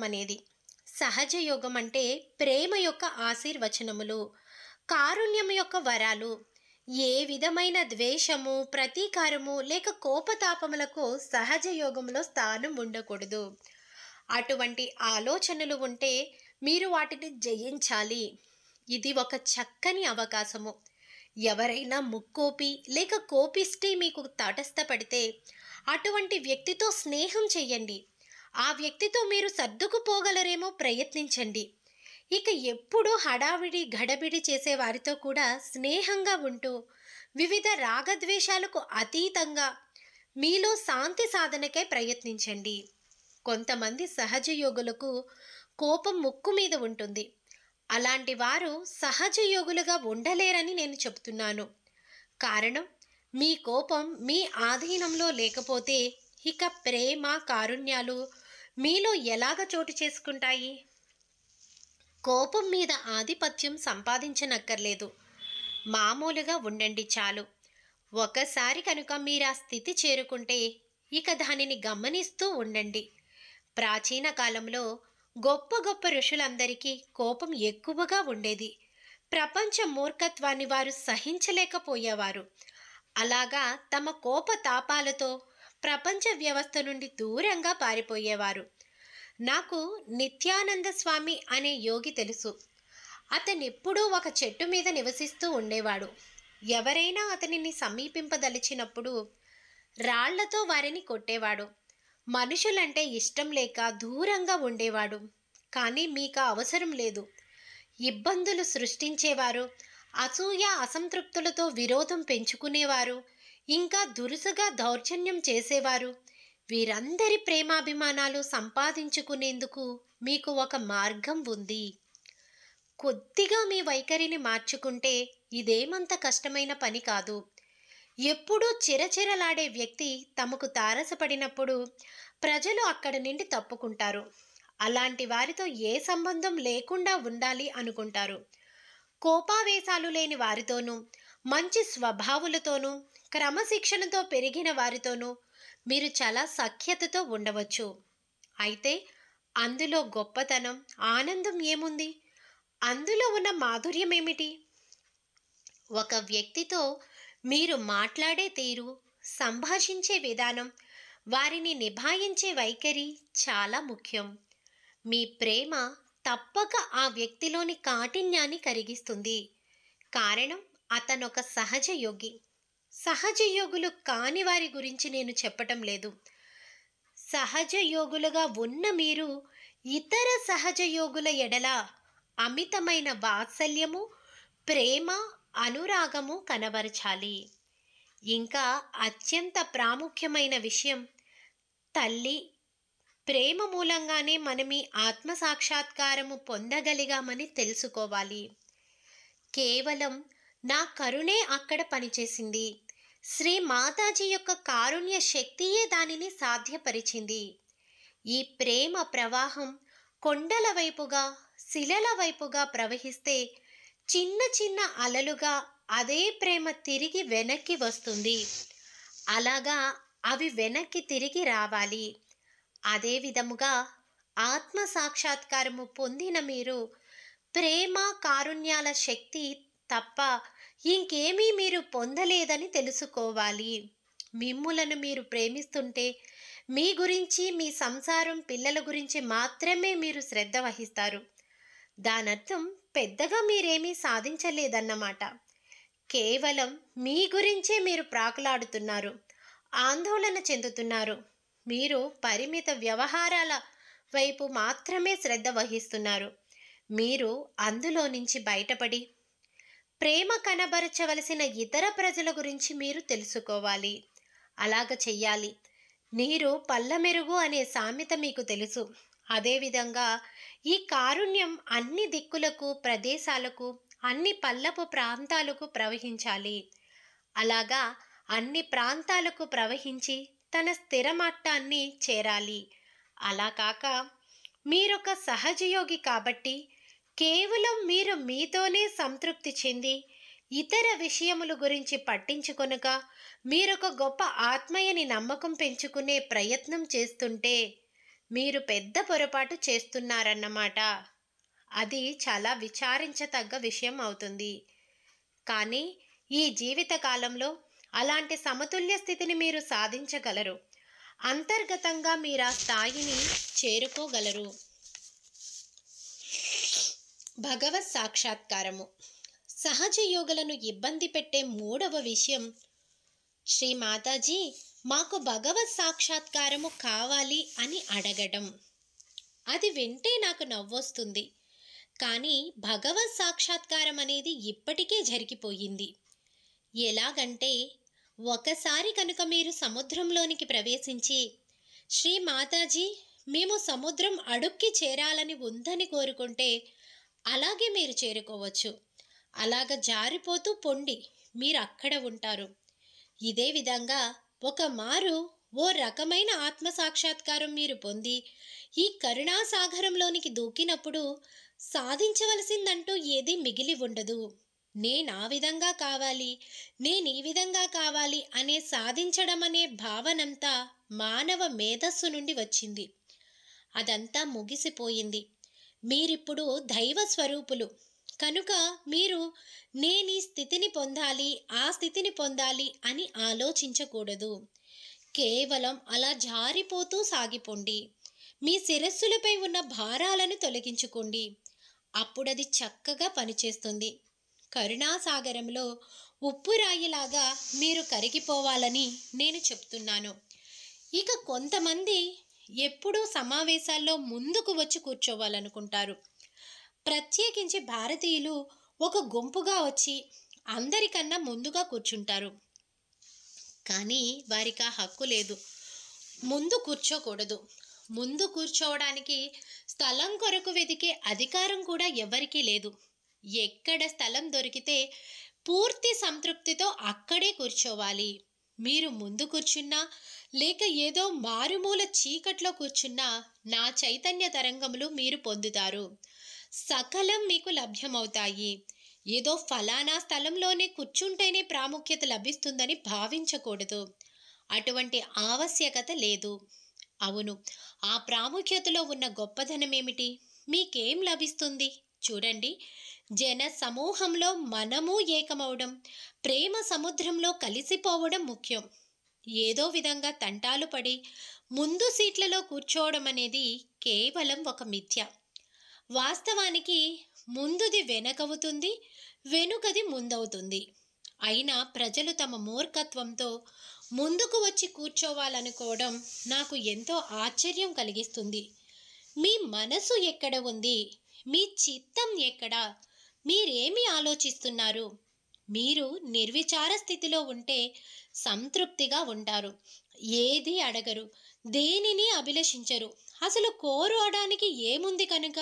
అనేది. సహజ యోగం అంటే ప్రేమ యొక్క ఆశీర్వచనములు, కారుణ్యం యొక్క వరాలు. ఏ విధమైన ద్వేషము, ప్రతీకారము లేక కోపతాపములకు సహజ యోగంలో స్థానం ఉండకూడదు. అటువంటి ఆలోచనలు ఉంటే మీరు వాటిని జయించాలి. ఇది ఒక చక్కని అవకాశము. ఎవరైనా ముక్కోపి లేక కోపిష్టి మీకు తటస్థపడితే అటువంటి వ్యక్తితో స్నేహం చెయ్యండి. ఆ వ్యక్తితో మీరు సర్దుకుపోగలరేమో ప్రయత్నించండి. ఇక ఎప్పుడూ హడావిడి గడబిడి చేసే వారితో కూడా స్నేహంగా ఉంటూ వివిధ రాగద్వేషాలకు అతీతంగా మీలో శాంతి సాధనకై ప్రయత్నించండి. కొంతమంది సహజ యోగులకు కోపం ముక్కు మీద ఉంటుంది. అలాంటి వారు సహజ యోగులుగా ఉండలేరని నేను చెబుతున్నాను. కారణం, మీ కోపం మీ ఆధీనంలో లేకపోతే ఇక ప్రేమ, కారుణ్యాలు మీలో ఎలాగ చోటు చేసుకుంటాయి? కోపం మీద ఆధిపత్యం సంపాదించనక్కర్లేదు. మామూలుగా ఉండండి చాలు. ఒకసారి కనుక మీరు ఆ స్థితి చేరుకుంటే ఇక దానిని గమనిస్తూ ఉండండి. ప్రాచీన కాలంలో గొప్ప గొప్ప ఋషులందరికీ కోపం ఎక్కువగా ఉండేది. ప్రపంచ మూర్ఖత్వాన్ని వారు సహించలేకపోయేవారు. అలాగా తమ కోప తాపాలతో ప్రపంచ వ్యవస్థ నుండి దూరంగా పారిపోయేవారు. నాకు నిత్యానంద స్వామి అనే యోగి తెలుసు. అతనెప్పుడూ ఒక చెట్టు మీద నివసిస్తూ ఉండేవాడు. ఎవరైనా అతనిని సమీపింపదలిచినప్పుడు రాళ్లతో వారిని కొట్టేవాడు. మనుషులంటే ఇష్టం లేక దూరంగా ఉండేవాడు. కానీ మీకు అవసరం లేదు. ఇబ్బందులు సృష్టించేవారు, అసూయ అసంతృప్తులతో విరోధం పెంచుకునేవారు, ఇంకా దురుసుగా దౌర్జన్యం చేసేవారు, వీరందరి ప్రేమాభిమానాలు సంపాదించుకునేందుకు మీకు ఒక మార్గం ఉంది. కొద్దిగా మీ వైఖరిని మార్చుకుంటే ఇదేమంత కష్టమైన పని కాదు. ఎప్పుడూ చిరచిరలాడే వ్యక్తి తమకు తారసపడినప్పుడు ప్రజలు అక్కడి నుండి తప్పుకుంటారు. అలాంటి వారితో ఏ సంబంధం లేకుండా ఉండాలి అనుకుంటారు. కోపావేశాలు లేని వారితోనూ, మంచి స్వభావులతోనూ, క్రమశిక్షణతో పెరిగిన వారితోనూ మీరు చాలా సఖ్యతతో ఉండవచ్చు. అయితే అందులో గొప్పతనం, ఆనందం ఏముంది? అందులో ఉన్న మాధుర్యం ఏమిటి? ఒక వ్యక్తితో మీరు మాట్లాడే తీరు, సంభాషించే విధానం, వారిని నిభాయించే వైఖరి చాలా ముఖ్యం. మీ ప్రేమ తప్పక ఆ వ్యక్తిలోని కాఠిన్యాన్ని కరిగిస్తుంది. కారణం, అతనొక సహజ యోగి. సహజ యోగులు కాని వారి గురించి నేను చెప్పటం లేదు. సహజ యోగులుగా ఉన్న మీరు ఇతర సహజ యోగుల ఎడల అమితమైన వాత్సల్యము, ప్రేమ, అనురాగము కనబరచాలి. ఇంకా అత్యంత ప్రాముఖ్యమైన విషయం, తల్లి, ప్రేమ మూలంగానే మనం ఈ ఆత్మ సాక్షాత్కారము పొందగలిగామని తెలుసుకోవాలి. కేవలం నా కరుణే అక్కడ పనిచేసింది. శ్రీ మాతాజీ యొక్క కారుణ్య శక్తియే దానిని సాధ్యపరిచింది. ఈ ప్రేమ ప్రవాహం కొండల వైపుగా, శిలల వైపుగా ప్రవహిస్తే చిన్న చిన్న అలలుగా అదే ప్రేమ తిరిగి వెనక్కి వస్తుంది. అలాగా అవి వెనక్కి తిరిగి రావాలి. అదే విధముగా ఆత్మ సాక్షాత్కారము పొందిన మీరు ప్రేమ కారుణ్యాల శక్తి తప్ప ఇంకేమీ మీరు పొందలేదని తెలుసుకోవాలి. మిమ్ములను మీరు ప్రేమిస్తుంటే మీ గురించి, మీ సంసారం, పిల్లల గురించి మాత్రమే మీరు శ్రద్ధ వహిస్తారు. దానర్థం పెద్దగా మీరేమీ సాధించలేదన్నమాట. కేవలం మీ గురించే మీరు ప్రాకులాడుతున్నారు, ఆందోళన చెందుతున్నారు. మీరు పరిమిత వ్యవహారాల వైపు మాత్రమే శ్రద్ధ వహిస్తున్నారు. మీరు అందులో నుంచి బయటపడి ప్రేమ కనబరచవలసిన ఇతర ప్రజల గురించి మీరు తెలుసుకోవాలి. అలాగ చెయ్యాలి. నీరు పళ్ళ మెరుగు అనే సామెత మీకు తెలుసు. అదేవిధంగా ఈ కారుణ్యం అన్ని దిక్కులకు, ప్రదేశాలకు, అన్ని పల్లపు ప్రాంతాలకు ప్రవహించాలి. అలాగా అన్ని ప్రాంతాలకు ప్రవహించి తన స్థిర మట్టాన్ని చేరాలి. అలా కాక మీరొక సహజయోగి కాబట్టి కేవలం మీరు మీతోనే సంతృప్తి చెంది ఇతర విషయముల గురించి పట్టించుకొనక మీరొక గొప్ప ఆత్మయని నమ్మకం పెంచుకునే ప్రయత్నం చేస్తుంటే మీరు పెద్ద పొరపాటు చేస్తున్నారన్నమాట. అది చాలా విచారించతగ్గ విషయం అవుతుంది. కానీ ఈ జీవిత కాలంలో అలాంటి సమతుల్య స్థితిని మీరు సాధించగలరు. అంతర్గతంగా మీరు ఆ స్థాయిని చేరుకోగలరు. భగవత్ సాక్షాత్కారము. సహజ యోగులను ఇబ్బంది పెట్టే మూడవ విషయం, శ్రీ మాతాజీ మాకు భగవత్ సాక్షాత్కారము కావాలి అని అడగడం. అది వింటే నాకు నవ్వొస్తుంది. కానీ భగవత్ సాక్షాత్కారం అనేది ఇప్పటికే జరిగిపోయింది. ఎలాగంటే, ఒకసారి కనుక మీరు సముద్రంలోనికి ప్రవేశించి శ్రీ మాతాజీ మేము సముద్రం అడుక్కి చేరాలని ఉందని కోరుకుంటే అలాగే మీరు చేరుకోవచ్చు. అలాగ జారిపోతూ పొండి, మీరు అక్కడ ఉంటారు. ఇదే విధంగా ఒక మారు ఓ రకమైన ఆత్మ సాక్షాత్కారం మీరు పొంది ఈ కరుణాసాగరంలోనికి దూకినప్పుడు సాధించవలసిందంటూ ఏదీ మిగిలి ఉండదు. నేను ఆ విధంగా కావాలి, నేను ఈ విధంగా కావాలి అనే సాధించడం అనే భావనంతా మానవ మేధస్సు నుండి వచ్చింది. అదంతా ముగిసిపోయింది. మీరిప్పుడు దైవ స్వరూపులు కనుక మీరు నేను ఈ స్థితిని పొందాలి, ఆ స్థితిని పొందాలి అని ఆలోచించకూడదు. కేవలం అలా జారిపోతూ సాగిపోండి. మీ శిరస్సులపై ఉన్న భారాలను తొలగించుకోండి. అప్పుడది చక్కగా పనిచేస్తుంది. కరుణాసాగరంలో ఉప్పు రాయిలాగా మీరు కరిగిపోవాలని నేను చెప్తున్నాను. ఇక కొంతమంది ఎప్పుడూ సమావేశాల్లో ముందుకు వచ్చి కూర్చోవాలనుకుంటారు. ప్రత్యేకించి భారతీయులు ఒక గుంపుగా వచ్చి అందరికన్నా ముందుగా కూర్చుంటారు. కానీ వారికి ఆ హక్కు లేదు. ముందు కూర్చోకూడదు. ముందు కూర్చోవడానికి స్థలం కొరకు వెతికే అధికారం కూడా ఎవరికీ లేదు. ఎక్కడ స్థలం దొరికితే పూర్తి సంతృప్తితో అక్కడే కూర్చోవాలి. మీరు ముందు కూర్చున్నా లేక ఏదో మారుమూల చీకట్లో కూర్చున్నా నా చైతన్య తరంగములు మీరు పొందుతారు. సకలం మీకు లభ్యమవుతాయి. ఏదో ఫలానా స్థలంలోనే కూర్చుంటేనే ప్రాముఖ్యత లభిస్తుందని భావించకూడదు. అటువంటి ఆవశ్యకత లేదు. అవును, ఆ ప్రాముఖ్యతలో ఉన్న గొప్పదనం ఏమిటి? మీకేం లభిస్తుంది? చూడండి, జన సమూహంలో మనము ఏకమవడం, ప్రేమ సముద్రంలో కలిసిపోవడం ముఖ్యం. ఏదో విధంగా తంటాలు పడి ముందు సీట్లలో కూర్చోవడం అనేది కేవలం ఒక మిథ్య. వాస్తవానికి ముందుది వెనకవుతుంది, వెనుకది ముందవుతుంది. అయినా ప్రజలు తమ మూర్ఖత్వంతో ముందుకు వచ్చి కూర్చోవాలనుకోవడం నాకు ఎంతో ఆశ్చర్యం కలిగిస్తుంది. మీ మనసు ఎక్కడ ఉంది? మీ చిత్తం ఎక్కడ? మీరేమి ఆలోచిస్తున్నారు? మీరు నిర్విచార స్థితిలో ఉంటే సంతృప్తిగా ఉంటారు. ఏది అడగరు, దేనిని అభిలషించరు. అసలు కోరడానికి ఏముంది కనుక?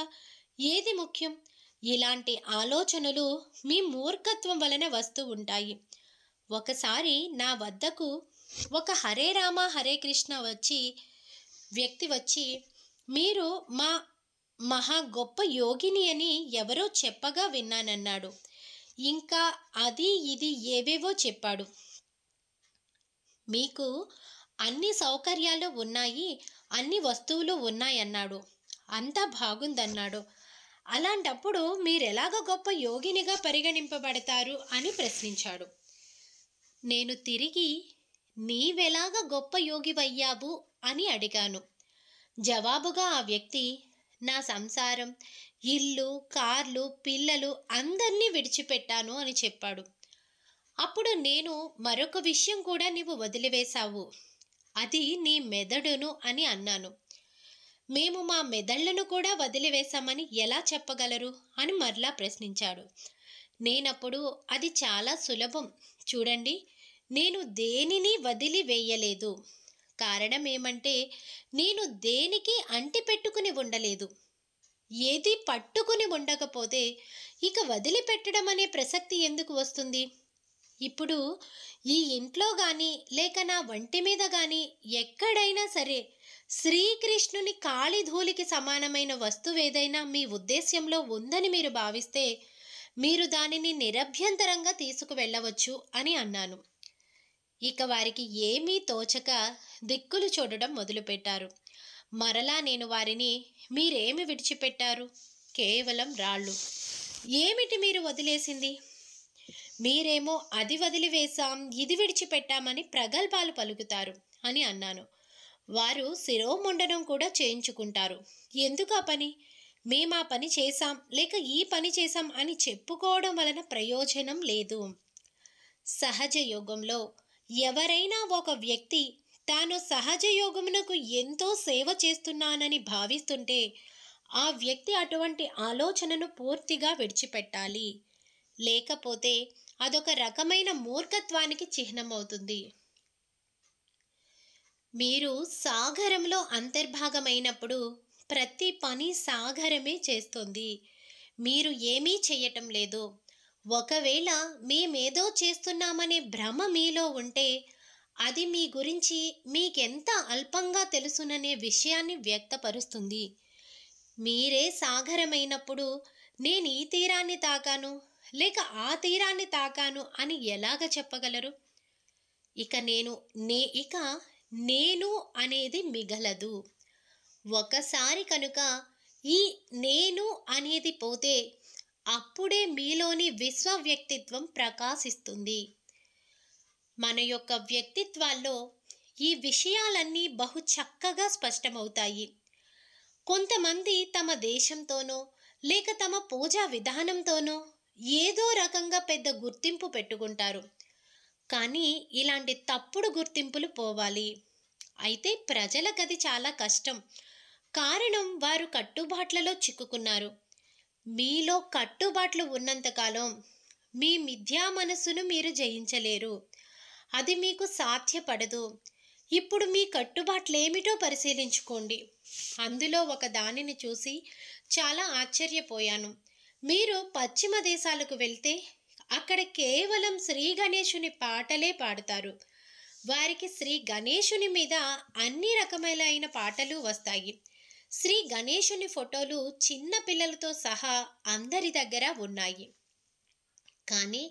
ఏది ముఖ్యం? ఇలాంటి ఆలోచనలు మీ మూర్ఖత్వం వలన వస్తూ ఉంటాయి. ఒకసారి నా వద్దకు ఒక హరే రామ హరే కృష్ణ వ్యక్తి వచ్చి, మీరు మా మహా గొప్ప యోగిని అని ఎవరో చెప్పగా విన్నానన్నాడు. ఇంకా అది ఇది ఏవేవో చెప్పాడు. మీకు అన్ని సౌకర్యాలు ఉన్నాయి, అన్ని వస్తువులు ఉన్నాయన్నాడు. అంతా బాగుందన్నాడు. అలాంటప్పుడు మీరెలాగ గొప్ప యోగినిగా పరిగణింపబడతారు అని ప్రశ్నించాడు. నేను తిరిగి నీవెలాగ గొప్ప యోగివయ్యావు అని అడిగాను. జవాబుగా ఆ వ్యక్తి, నా సంసారం, ఇల్లు, కార్లు, పిల్లలు అందర్నీ విడిచిపెట్టాను అని చెప్పాడు. అప్పుడు నేను, మరొక విషయం కూడా నీవు వదిలివేశావు, అది నీ మెదడును అని అన్నాను. మేము మా మెదళ్లను కూడా వదిలివేశామని ఎలా చెప్పగలరు అని మరలా ప్రశ్నించాడు. నేనప్పుడు, అది చాలా సులభం చూడండి, నేను దేనిని వదిలివేయలేదు. కారణం ఏమంటే నేను దేనికి అంటిపెట్టుకుని ఉండలేదు. ఏది పట్టుకుని ఉండకపోతే ఇక వదిలిపెట్టడం అనే ప్రసక్తి ఎందుకు వస్తుంది? ఇప్పుడు ఈ ఇంట్లో కానీ లేక నా వంటి మీద కానీ ఎక్కడైనా సరే శ్రీకృష్ణుని కాళిధూళికి సమానమైన వస్తువు ఏదైనా మీ ఉద్దేశ్యంలో ఉందని మీరు భావిస్తే మీరు దానిని నిరభ్యంతరంగా తీసుకువెళ్ళవచ్చు అని అన్నాను. ఇక వారికి ఏమీ తోచక దిక్కులు చూడడం మొదలుపెట్టారు. మరలా నేను వారిని, మీరేమి విడిచిపెట్టారు? కేవలం రాళ్ళు. ఏమిటి మీరు వదిలేసింది? మీరేమో అది వదిలివేశాం, ఇది విడిచిపెట్టామని ప్రగల్భాలు పలుకుతారు అని అన్నాను. వారు శిరోముండనం కూడా చేయించుకుంటారు. ఎందుకు ఆ పని? మేమా పని చేశాం లేక ఈ పని చేశాం అని చెప్పుకోవడం వలన ప్రయోజనం లేదు. సహజ యోగంలో ఎవరైనా ఒక వ్యక్తి తాను సహజ యోగమునకు ఎంతో సేవ చేస్తున్నానని భావిస్తుంటే ఆ వ్యక్తి అటువంటి ఆలోచనను పూర్తిగా విడిచిపెట్టాలి. లేకపోతే అదొక రకమైన మూర్ఖత్వానికి చిహ్నమవుతుంది. మీరు సాగరంలో అంతర్భాగమైనప్పుడు ప్రతి పని సాగరమే చేస్తుంది. మీరు ఏమీ చెయ్యటం లేదు. ఒకవేళ మేమేదో చేస్తున్నామనే భ్రమ మీలో ఉంటే అది మీ గురించి మీకెంత అల్పంగా తెలుసుననే విషయాన్ని వ్యక్తపరుస్తుంది. మీరే సాగరమైనప్పుడు నేను ఈ తీరాన్ని తాకాను లేక ఆ తీరాన్ని తాకాను అని ఎలాగ చెప్పగలరు? ఇక నేను అనేది మిగలదు. ఒకసారి కనుక ఈ నేను అనేది పోతే అప్పుడే మీలోని విశ్వ వ్యక్తిత్వం ప్రకాశిస్తుంది. మన యొక్క వ్యక్తిత్వాల్లో ఈ విషయాలన్నీ బహు చక్కగా స్పష్టమవుతాయి. కొంతమంది తమ దేశంతోనో లేక తమ పూజా విధానంతోనో ఏదో రకంగా పెద్ద గుర్తింపు పెట్టుకుంటారు. కానీ ఇలాంటి తప్పుడు గుర్తింపులు పోవాలి. అయితే ప్రజలకు అది చాలా కష్టం. కారణం, వారు కట్టుబాట్లలో చిక్కుకున్నారు. మీలో కట్టుబాట్లు ఉన్నంతకాలం మీ మిథ్యా మనస్సును మీరు జయించలేరు. అది మీకు సాధ్యపడదు. ఇప్పుడు మీ కట్టుబాట్లేమిటో పరిశీలించుకోండి. అందులో ఒక దానిని చూసి చాలా ఆశ్చర్యపోయాను. మీరు పశ్చిమ దేశాలకు వెళ్తే అక్కడ కేవలం శ్రీ గణేశుని పాటలే పాడుతారు. వారికి శ్రీ గణేశుని మీద అన్ని రకములైన పాటలు వస్తాయి. శ్రీ గణేశుని ఫోటోలు చిన్న పిల్లలతో సహా అందరి దగ్గర ఉన్నాయి. కానీ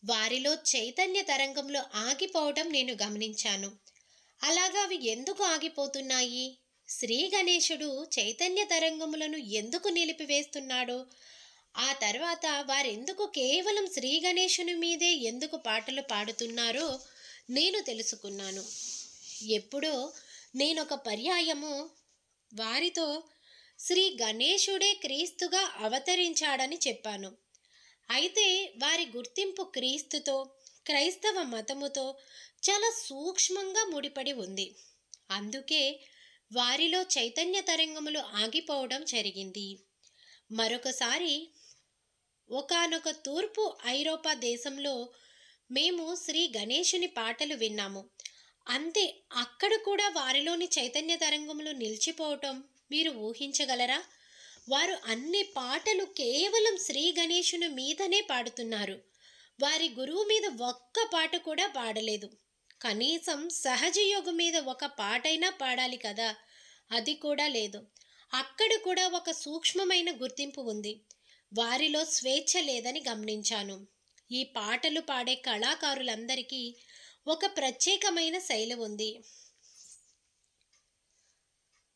వారిలో చైతన్య తరంగంలో ఆగిపోవడం నేను గమనించాను. అలాగా అవి ఎందుకు ఆగిపోతున్నాయి? శ్రీ గణేశుడు చైతన్య తరంగములను ఎందుకు నిలిపివేస్తున్నాడో, ఆ తర్వాత వారెందుకు కేవలం శ్రీ గణేశుని మీదే ఎందుకు పాటలు పాడుతున్నారో నేను తెలుసుకున్నాను. ఎప్పుడో నేనొక పర్యాయము వారితో శ్రీ గణేశుడే క్రీస్తుగా అవతరించాడని చెప్పాను. అయితే వారి గుర్తింపు క్రీస్తుతో, క్రైస్తవ మతముతో చాలా సూక్ష్మంగా ముడిపడి ఉంది. అందుకే వారిలో చైతన్య తరంగములు ఆగిపోవడం జరిగింది. మరొకసారి ఒకానొక తూర్పు ఐరోపా దేశంలో మేము శ్రీ గణేశుని పాటలు విన్నాము. అంతే, అక్కడ కూడా వారిలోని చైతన్య తరంగములు నిలిచిపోవటం మీరు ఊహించగలరా? వారు అన్ని పాటలు కేవలం శ్రీ గణేశుని మీదనే పాడుతున్నారు. వారి గురువు మీద ఒక్క పాట కూడా పాడలేదు. కనీసం సహజయోగం మీద ఒక పాటైనా పాడాలి కదా, అది కూడా లేదు. అక్కడ కూడా ఒక సూక్ష్మమైన గుర్తింపు ఉంది. వారిలో స్వేచ్ఛ లేదని గమనించాను. ఈ పాటలు పాడే కళాకారులందరికీ ఒక ప్రత్యేకమైన శైలి ఉంది.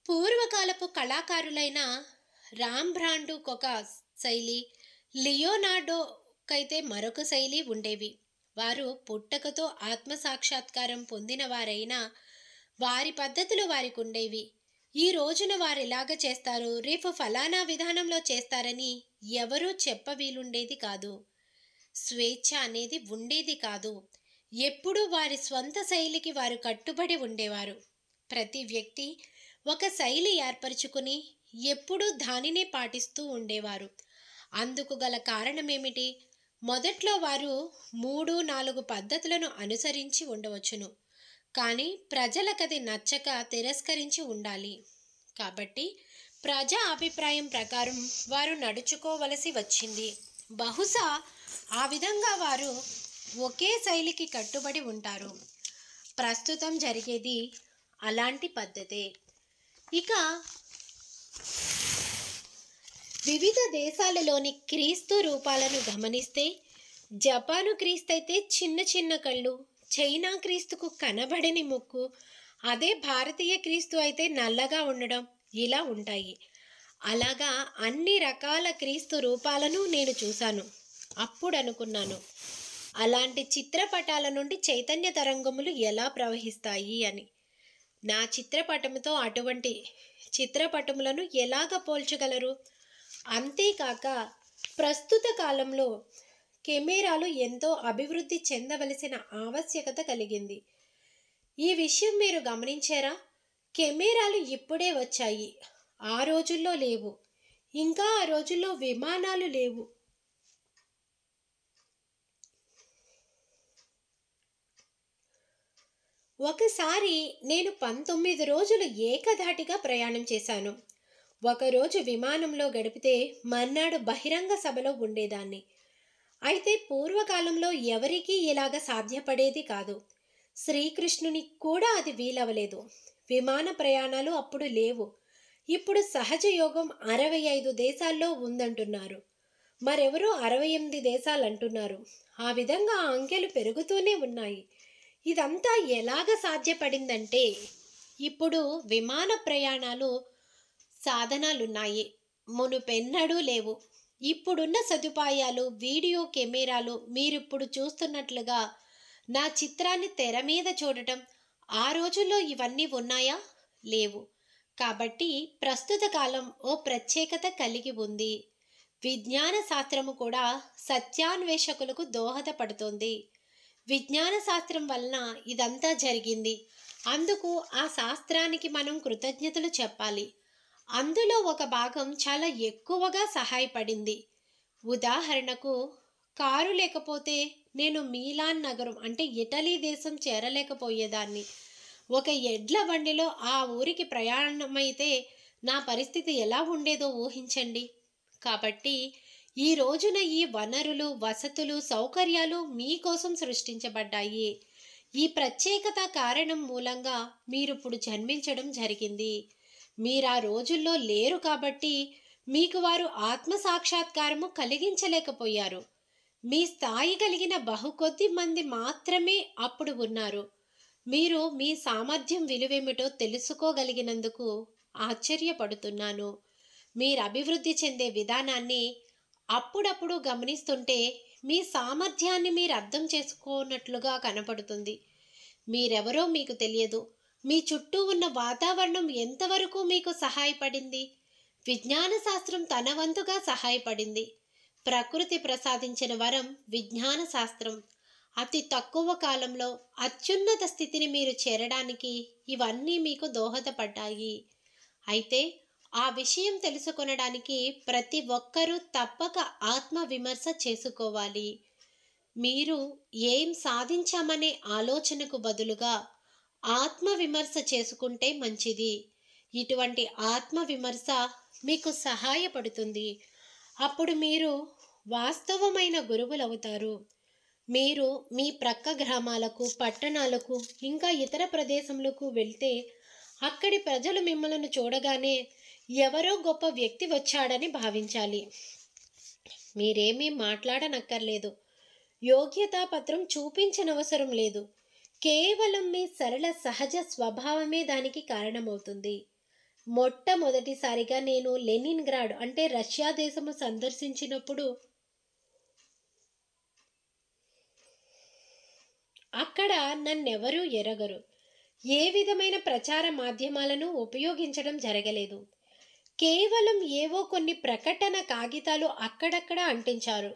పూర్వకాలపు కళాకారులైన రాంబ్రాండుకొక శైలి, లియోనార్డోకైతే మరొక శైలి ఉండేవి. వారు పుట్టకతో ఆత్మసాక్షాత్కారం పొందిన వారైనా వారి పద్ధతులు వారికి ఉండేవి. ఈ రోజున వారు ఇలాగ చేస్తారు, రేపు ఫలానా విధానంలో చేస్తారని ఎవరూ చెప్పవీలుండేది కాదు. స్వేచ్ఛ అనేది ఉండేది కాదు. ఎప్పుడూ వారి స్వంత శైలికి వారు కట్టుబడి ఉండేవారు. ప్రతి వ్యక్తి ఒక శైలి ఏర్పరచుకుని ఎప్పుడూ దానినే పాటిస్తూ ఉండేవారు. అందుకు గల కారణమేమిటి? మొదట్లో వారు 3-4 పద్ధతులను అనుసరించి ఉండవచ్చును. కానీ ప్రజలకది నచ్చక తిరస్కరించి ఉండాలి. కాబట్టి ప్రజా అభిప్రాయం ప్రకారం వారు నడుచుకోవలసి వచ్చింది. బహుశా ఆ విధంగా వారు ఒకే శైలికి కట్టుబడి ఉంటారు. ప్రస్తుతం జరిగేది అలాంటి పద్ధతే. ఇక వివిధ దేశాలలోని క్రీస్తు రూపాలను గమనిస్తే, జపాను క్రీస్తు అయితే చిన్న చిన్న కళ్ళు, చైనా క్రీస్తుకు కనబడని ముక్కు, అదే భారతీయ క్రీస్తు అయితే నల్లగా ఉండడం, ఇలా ఉంటాయి. అలాగా అన్ని రకాల క్రీస్తు రూపాలను నేను చూశాను. అప్పుడు అనుకున్నాను, అలాంటి చిత్రపటాల నుండి చైతన్య తరంగములు ఎలా ప్రవహిస్తాయి అని. నా చిత్రపటముతో అటువంటి చిత్రపటములను ఎలాగ పోల్చగలరు? అంతేకాక ప్రస్తుత కాలంలో కెమెరాలు ఎంతో అభివృద్ధి చెందవలసిన ఆవశ్యకత కలిగింది. ఈ విషయం మీరు గమనించారా? కెమెరాలు ఇప్పుడే వచ్చాయి, ఆ రోజుల్లో లేవు. ఇంకా ఆ రోజుల్లో విమానాలు లేవు. ఒకసారి నేను 19 రోజులు ఏకధాటిగా ప్రయాణం చేశాను. ఒకరోజు విమానంలో గడిపితే మర్నాడు బహిరంగ సభలో ఉండేదాన్ని. అయితే పూర్వకాలంలో ఎవరికీ ఇలాగ సాధ్యపడేది కాదు. శ్రీకృష్ణునికి కూడా అది వీలవలేదు. విమాన ప్రయాణాలు అప్పుడు లేవు. ఇప్పుడు సహజ యోగం 65 దేశాల్లో ఉందంటున్నారు. మరెవరో 68 దేశాలు అంటున్నారు. ఆ విధంగా ఆ అంకెలు పెరుగుతూనే ఉన్నాయి. ఇదంతా ఎలాగ సాధ్యపడిందంటే, ఇప్పుడు విమాన ప్రయాణాలు సాధనాలున్నాయి, మునుపెన్నడూ లేవు. ఇప్పుడున్న సదుపాయాలు, వీడియో కెమెరాలు, మీరిప్పుడు చూస్తున్నట్లుగా నా చిత్రాన్ని తెర మీద చూడటం, ఆ రోజుల్లో ఇవన్నీ ఉన్నాయా? లేవు. కాబట్టి ప్రస్తుత కాలం ఓ ప్రత్యేకత కలిగి ఉంది. విజ్ఞాన శాస్త్రము కూడా సత్యాన్వేషకులకు దోహదపడుతోంది. విజ్ఞాన శాస్త్రం వలన ఇదంతా జరిగింది. అందుకు ఆ శాస్త్రానికి మనం కృతజ్ఞతలు చెప్పాలి. అందులో ఒక భాగం చాలా ఎక్కువగా సహాయపడింది. ఉదాహరణకు, కారు లేకపోతే నేను మీలాన్ నగరం అంటే ఇటలీ దేశం చేరలేకపోయేదాన్ని. ఒక ఎడ్ల బండిలో ఆ ఊరికి ప్రయాణమైతే నా పరిస్థితి ఎలా ఉండేదో ఊహించండి. కాబట్టి ఈ రోజున ఈ వనరులు, వసతులు, సౌకర్యాలు మీకోసం సృష్టించబడ్డాయి. ఈ ప్రత్యేకత కారణం మూలంగా మీరిప్పుడు జన్మించడం జరిగింది. మీరు ఆ రోజుల్లో లేరు కాబట్టి మీకు వారు ఆత్మసాక్షాత్కారము కలిగించలేకపోయారు. మీ స్థాయి కలిగిన బహుకొద్ది మంది మాత్రమే అప్పుడు ఉన్నారు. మీరు మీ సామర్థ్యం విలువేమిటో తెలుసుకోగలిగినందుకు ఆశ్చర్యపడుతున్నాను. మీరు అభివృద్ధి చెందే విధానాన్ని అప్పుడప్పుడు గమనిస్తుంటే మీ సామర్థ్యాన్ని మీరు అర్థం చేసుకోనట్లుగా కనపడుతుంది. మీరెవరో మీకు తెలియదు. మీ చుట్టూ ఉన్న వాతావరణం ఎంతవరకు మీకు సహాయపడింది? విజ్ఞాన శాస్త్రం తన వంతుగా సహాయపడింది. ప్రకృతి ప్రసాదించిన వరం విజ్ఞాన శాస్త్రం. అతి తక్కువ కాలంలో అత్యున్నత స్థితిని మీరు చేరడానికి ఇవన్నీ మీకు దోహదపడ్డాయి. అయితే ఆ విషయం తెలుసుకొనడానికి ప్రతి ఒక్కరూ తప్పక ఆత్మవిమర్శ చేసుకోవాలి. మీరు ఏం సాధించామనే ఆలోచనకు బదులుగా ఆత్మవిమర్శ చేసుకుంటే మంచిది. ఇటువంటి ఆత్మవిమర్శ మీకు సహాయపడుతుంది. అప్పుడు మీరు వాస్తవమైన గురువులవుతారు. మీరు మీ ప్రక్క గ్రామాలకు, పట్టణాలకు, ఇంకా ఇతర ప్రదేశములకు వెళ్తే అక్కడి ప్రజలు మిమ్మల్ని చూడగానే ఎవరో గొప్ప వ్యక్తి వచ్చాడని భావించాలి. మీరేమీ మాట్లాడనక్కర్లేదు. యోగ్యతా పత్రం చూపించనవసరం లేదు. కేవలం మీ సరళ సహజ స్వభావమే దానికి కారణమవుతుంది. మొట్టమొదటిసారిగా నేను లెనిన్గ్రాడ్ అంటే రష్యా దేశము సందర్శించినప్పుడు అక్కడ నన్నెవరూ ఎరగరు. ఏ విధమైన ప్రచార మాధ్యమాలను ఉపయోగించడం జరగలేదు. కేవలం ఏవో కొన్ని ప్రకటన కాగితాలు అక్కడక్కడ అంటించారు.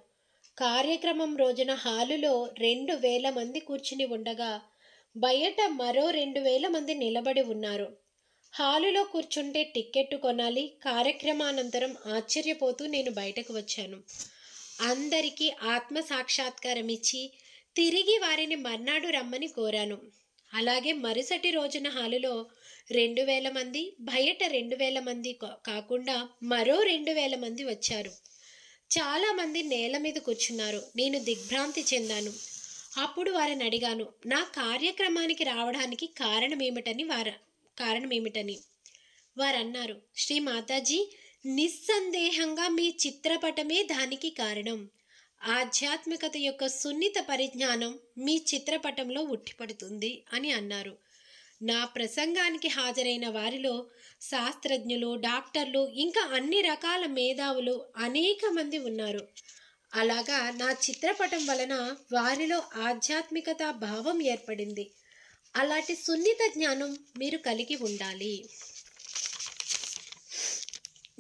కార్యక్రమం రోజున హాలులో 2000 మంది కూర్చుని ఉండగా బయట మరో 2000 మంది నిలబడి ఉన్నారు. హాలులో కూర్చుంటే టిక్కెట్టు కొనాలి. కార్యక్రమానంతరం ఆశ్చర్యపోతూ నేను బయటకు వచ్చాను. అందరికీ ఆత్మ సాక్షాత్కారం ఇచ్చి తిరిగి వారిని మర్నాడు రమ్మని కోరాను. అలాగే మరుసటి రోజున హాలులో 2000 మంది, బయట 2000 మంది కాకుండా మరో 2000 మంది వచ్చారు. చాలామంది నేల మీద కూర్చున్నారు. నేను దిగ్భ్రాంతి చెందాను. అప్పుడు వారిని అడిగాను, నా కార్యక్రమానికి రావడానికి కారణమేమిటని. వారన్నారు, శ్రీ మాతాజీ, నిస్సందేహంగా మీ చిత్రపటమే దానికి కారణం. ఆధ్యాత్మికత యొక్క సున్నిత పరిజ్ఞానం మీ చిత్రపటంలో ఉట్టిపడుతుంది అని అన్నారు. నా ప్రసంగానికి హాజరైన వారిలో శాస్త్రజ్ఞులు, డాక్టర్లు, ఇంకా అన్ని రకాల మేధావులు అనేక మంది ఉన్నారు. అలాగా నా చిత్రపటం వలన వారిలో ఆధ్యాత్మికత భావం ఏర్పడింది. అలాంటి సున్నిత జ్ఞానం మీరు కలిగి ఉండాలి.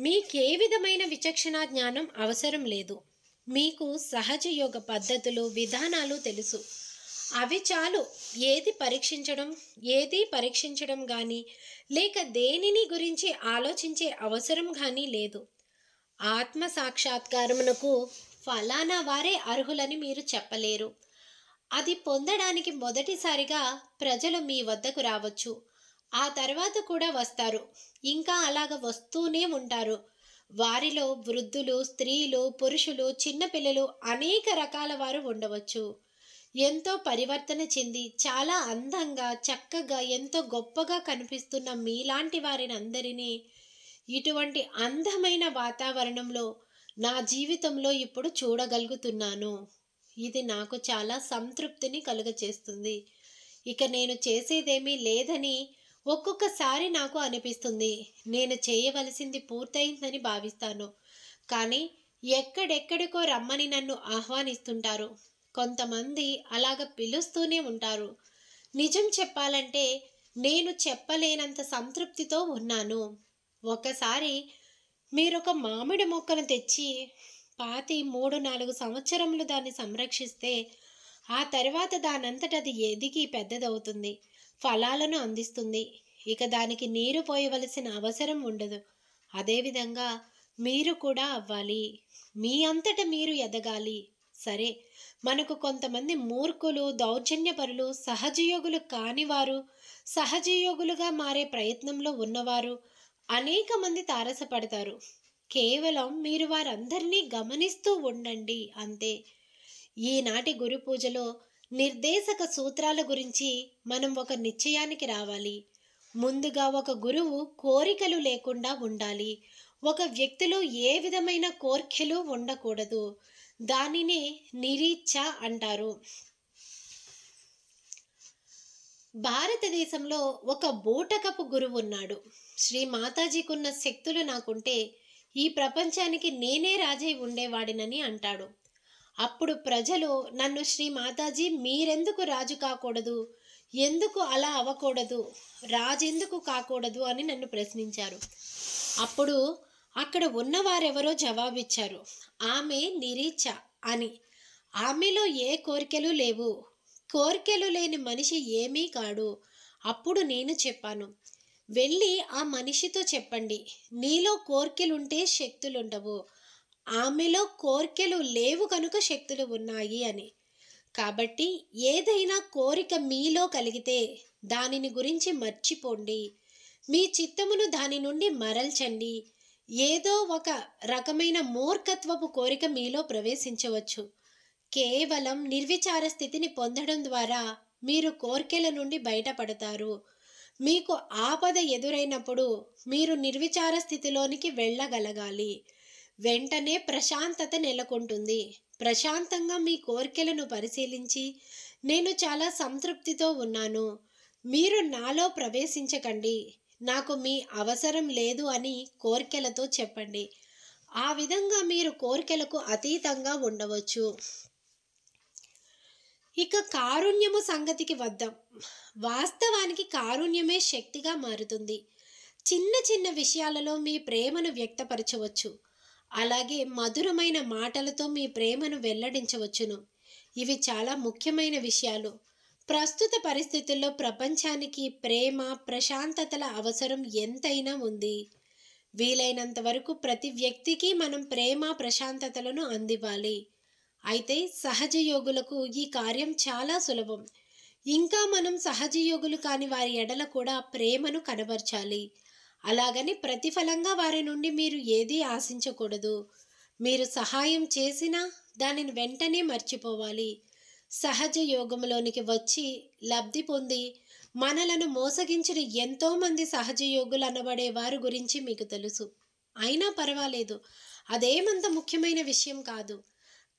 మీకే విధమైన విచక్షణ జ్ఞానం అవసరం లేదు. మీకు సహజ యోగ పద్ధతులు, విధానాలు తెలుసు. అవి చాలు. ఏది పరీక్షించడం కానీ లేక దేనిని గురించి ఆలోచించే అవసరం కానీ లేదు. ఆత్మ సాక్షాత్కారమునకు ఫలానా వారే అర్హులని మీరు చెప్పలేరు. అది పొందడానికి మొదటిసారిగా ప్రజలు మీ వద్దకు రావచ్చు. ఆ తర్వాత కూడా వస్తారు. ఇంకా అలాగ వస్తూనే ఉంటారు. వారిలో వృద్ధులు, స్త్రీలు, పురుషులు, చిన్నపిల్లలు, అనేక రకాల వారు ఉండవచ్చు. ఎంతో పరివర్తన చెంది చాలా అందంగా, చక్కగా, ఎంతో గొప్పగా కనిపిస్తున్న మీలాంటి వారిని అందరినీ ఇటువంటి అందమైన వాతావరణంలో నా జీవితంలో ఇప్పుడు చూడగలుగుతున్నాను. ఇది నాకు చాలా సంతృప్తిని కలుగచేస్తుంది. ఇక నేను చేసేదేమీ లేదని ఒక్కొక్కసారి నాకు అనిపిస్తుంది. నేను చేయవలసింది పూర్తయిందని భావిస్తాను. కానీ ఎక్కడెక్కడికో రమ్మని నన్ను ఆహ్వానిస్తుంటారు. కొంతమంది అలాగ పిలుస్తూనే ఉంటారు. నిజం చెప్పాలంటే నేను చెప్పలేనంత సంతృప్తితో ఉన్నాను. ఒకసారి మీరొక మామిడి మొక్కను తెచ్చి పాతి 3-4 సంవత్సరములు దాన్ని సంరక్షిస్తే ఆ తర్వాత దానంతటది ఎదిగి పెద్దదవుతుంది, ఫలాలను అందిస్తుంది. ఇక దానికి నీరు పోయవలసిన అవసరం ఉండదు. అదేవిధంగా మీరు కూడా అవ్వాలి. మీ అంతట మీరు ఎదగాలి. సరే, మనకు కొంతమంది మూర్ఖులు, దౌర్జన్యపరులు, సహజయోగులు కానివారు, సహజయోగులుగా మారే ప్రయత్నంలో ఉన్నవారు అనేక మంది తారసపడతారు. కేవలం మీరు వారందరినీ గమనిస్తూ ఉండండి, అంతే. ఈనాటి గురు పూజలో నిర్దేశక సూత్రాల గురించి మనం ఒక నిశ్చయానికి రావాలి. ముందుగా ఒక గురువు కోరికలు లేకుండా ఉండాలి. ఒక వ్యక్తిలో ఏ విధమైన కోర్కెలు ఉండకూడదు. దానినే నిరీచ్ఛ అంటారు. భారతదేశంలో ఒక బూటకపు గురువు ఉన్నాడు. శ్రీ మాతాజీకున్న శక్తులు నాకుంటే ఈ ప్రపంచానికి నేనే రాజై ఉండేవాడినని అంటాడు. అప్పుడు ప్రజలు నన్ను, శ్రీ మాతాజీ, మీరెందుకు రాజు కాకూడదు, ఎందుకు అలా అవ్వకూడదు, రాజెందుకు కాకూడదు అని నన్ను ప్రశ్నించారు. అప్పుడు అక్కడ ఉన్నవారెవరో జవాబిచ్చారు, ఆమె నిరీచ్ఛ అని. ఆమెలో ఏ కోరికలు లేవు. కోరికలు లేని మనిషి ఏమీ కాడు. అప్పుడు నేను చెప్పాను, వెళ్ళి ఆ మనిషితో చెప్పండి, నీలో కోరికలుంటే శక్తులుండవు, ఆమెలో కోరికలు లేవు కనుక శక్తులు ఉన్నాయి అని. కాబట్టి ఏదైనా కోరిక మీలో కలిగితే దానిని గురించి మర్చిపోండి. మీ చిత్తమును దాని నుండి మరల్చండి. ఏదో ఒక రకమైన మూర్ఖత్వపు కోరిక మీలో ప్రవేశించవచ్చు. కేవలం నిర్విచార స్థితిని పొందడం ద్వారా మీరు కోర్కెల నుండి బయటపడతారు. మీకు ఆపద ఎదురైనప్పుడు మీరు నిర్విచార స్థితిలోనికి వెళ్ళగలగాలి. వెంటనే ప్రశాంతత నెలకొంటుంది. ప్రశాంతంగా మీ కోర్కెలను పరిశీలించి, నేను చాలా సంతృప్తితో ఉన్నాను, మీరు నాలో ప్రవేశించకండి, నాకు మీ అవసరం లేదు అని కోర్కెలతో చెప్పండి. ఆ విధంగా మీరు కోర్కెలకు అతీతంగా ఉండవచ్చు. ఇక కారుణ్యము సంగతికి వద్దాం. వాస్తవానికి కారుణ్యమే శక్తిగా మారుతుంది. చిన్న చిన్న విషయాలలో మీ ప్రేమను వ్యక్తపరచవచ్చు. అలాగే మధురమైన మాటలతో మీ ప్రేమను వెల్లడించవచ్చును. ఇవి చాలా ముఖ్యమైన విషయాలు. ప్రస్తుత పరిస్థితుల్లో ప్రపంచానికి ప్రేమ, ప్రశాంతతల అవసరం ఎంతైనా ఉంది. వీలైనంత వరకు ప్రతి వ్యక్తికి మనం ప్రేమ, ప్రశాంతతలను అందివ్వాలి. అయితే సహజయోగులకు ఈ కార్యం చాలా సులభం. ఇంకా మనం సహజయోగులు కాని వారి ఎడల కూడా ప్రేమను కనబర్చాలి. అలాగని ప్రతిఫలంగా వారి నుండి మీరు ఏదీ ఆశించకూడదు. మీరు సహాయం చేసినా దానిని వెంటనే మర్చిపోవాలి. సహజ యోగంలోనికి వచ్చి లబ్ధి పొంది మనలను మోసగించిన ఎంతోమంది సహజయోగులు అనబడే వారి గురించి మీకు తెలుసు. అయినా పర్వాలేదు, అదేమంత ముఖ్యమైన విషయం కాదు.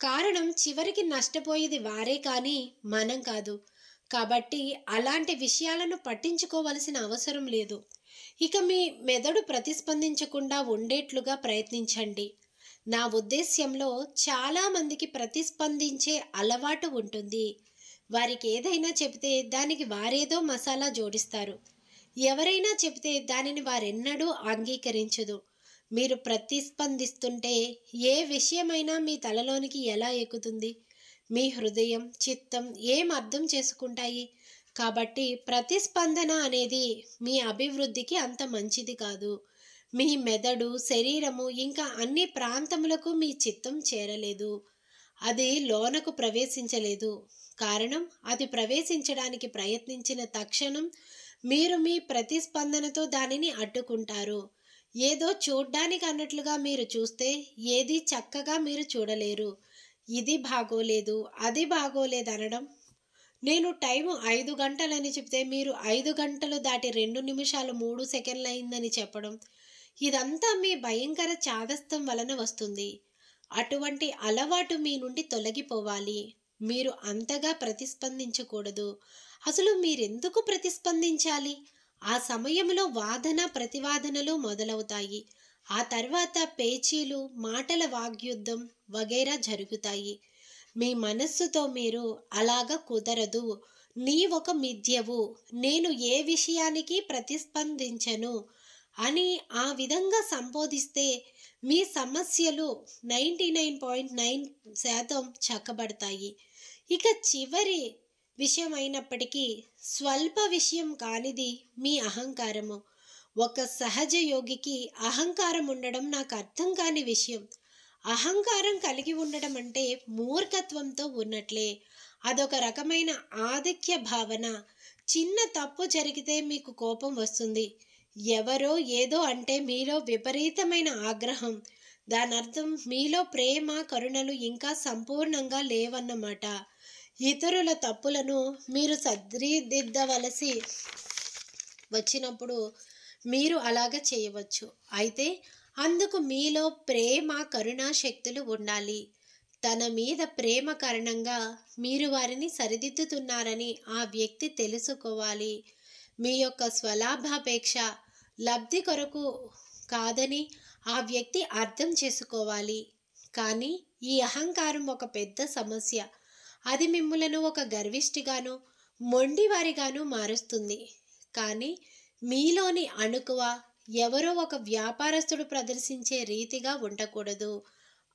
కారణం చివరికి నష్టపోయేది వారే కానీ మనం కాదు. కాబట్టి అలాంటి విషయాలను పట్టించుకోవలసిన అవసరం లేదు. ఇక మీ మెదడు ప్రతిస్పందించకుండా ఉండేట్లుగా ప్రయత్నించండి. నా ఉద్దేశ్యంలో చాలామందికి ప్రతిస్పందించే అలవాటు ఉంటుంది. వారికి ఏదైనా చెబితే దానికి వారేదో మసాలా జోడిస్తారు. ఎవరైనా చెబితే దానిని వారెన్నడూ అంగీకరించదు. మీరు ప్రతిస్పందిస్తుంటే ఏ విషయమైనా మీ తలలోనికి ఎలా ఎక్కుతుంది? మీ హృదయం, చిత్తం ఏం అర్థం చేసుకుంటాయి? కాబట్టి ప్రతిస్పందన అనేది మీ అభివృద్ధికి అంత మంచిది కాదు. మీ మెదడు, శరీరము ఇంకా అన్ని ప్రాంతములకు మీ చిత్తం చేరలేదు. అది లోనకు ప్రవేశించలేదు. కారణం, అది ప్రవేశించడానికి ప్రయత్నించిన తక్షణం మీరు మీ ప్రతిస్పందనతో దానిని అడ్డుకుంటారు. ఏదో చూడ్డానికి అన్నట్లుగా మీరు చూస్తే ఏది చక్కగా మీరు చూడలేరు. ఇది బాగోలేదు, అది బాగోలేదు అనడం. నేను టైము 5 గంటలని చెప్తే మీరు 5 గంటలు దాటి 2 నిమిషాలు 3 సెకండ్లు అయిందని చెప్పడం, ఇదంతా మీ భయంకర చాదస్తం వలన వస్తుంది. అటువంటి అలవాటు మీ నుండి తొలగిపోవాలి. మీరు అంతగా ప్రతిస్పందించకూడదు. అసలు మీరెందుకు ప్రతిస్పందించాలి? ఆ సమయంలో వాదన, ప్రతివాదనలు మొదలవుతాయి. ఆ తర్వాత పేచీలు, మాటల వాగ్యుద్ధం వగైరా జరుగుతాయి. మీ మనస్సుతో మీరు అలాగ కుదరదు, నీ ఒక మిథ్యవు, నేను ఏ విషయానికి ప్రతిస్పందించను అని ఆ విధంగా సంబోధిస్తే మీ సమస్యలు 99.9% చక్కబడతాయి. ఇక చివరి విషయం అయినప్పటికీ స్వల్ప విషయం కానిది మీ అహంకారము. ఒక సహజ యోగికి అహంకారం ఉండడం నాకు అర్థం కాని విషయం. అహంకారం కలిగి ఉండడం అంటే మూర్ఖత్వంతో ఉన్నట్లే. అదొక రకమైన ఆధిక్య భావన. చిన్న తప్పు జరిగితే మీకు కోపం వస్తుంది. ఎవరో ఏదో అంటే మీలో విపరీతమైన ఆగ్రహం. దాని అర్థం మీలో ప్రేమ, కరుణలు ఇంకా సంపూర్ణంగా లేవన్నమాట. ఇతరుల తప్పులను మీరు సరిదిద్దవలసి వచ్చినప్పుడు మీరు అలాగ చేయవచ్చు. అయితే అందుకు మీలో ప్రేమ, కరుణా శక్తులు ఉండాలి. తన మీద ప్రేమ కారణంగా మీరు వారిని సరిదిద్దుతున్నారని ఆ వ్యక్తి తెలుసుకోవాలి. మీ యొక్క స్వలాభాపేక్ష లబ్ధి కొరకు కాదని ఆ వ్యక్తి అర్థం చేసుకోవాలి. కానీ ఈ అహంకారం ఒక పెద్ద సమస్య. అది మిమ్ములను ఒక గర్విష్ఠిగాను, మొండివారిగాను మారుస్తుంది. కానీ మీలోని అణుకువ ఎవరో ఒక వ్యాపారస్తుడు ప్రదర్శించే రీతిగా ఉండకూడదు.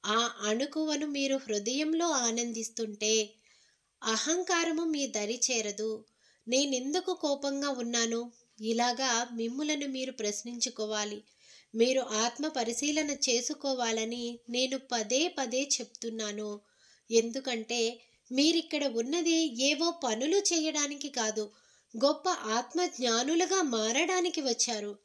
ఆ అణుకువను మీరు హృదయంలో ఆనందిస్తుంటే అహంకారము మీ దరి చేరదు. నేనెందుకు కోపంగా ఉన్నాను? ఇలాగా మిమ్ములను మీరు ప్రశ్నించుకోవాలి. మీరు ఆత్మ పరిశీలన చేసుకోవాలని నేను పదే పదే చెప్తున్నాను. ఎందుకంటే మీరిక్కడ ఉన్నది ఏవో పనులు చేయడానికి కాదు, గొప్ప ఆత్మజ్ఞానులుగా మారడానికి వచ్చారు.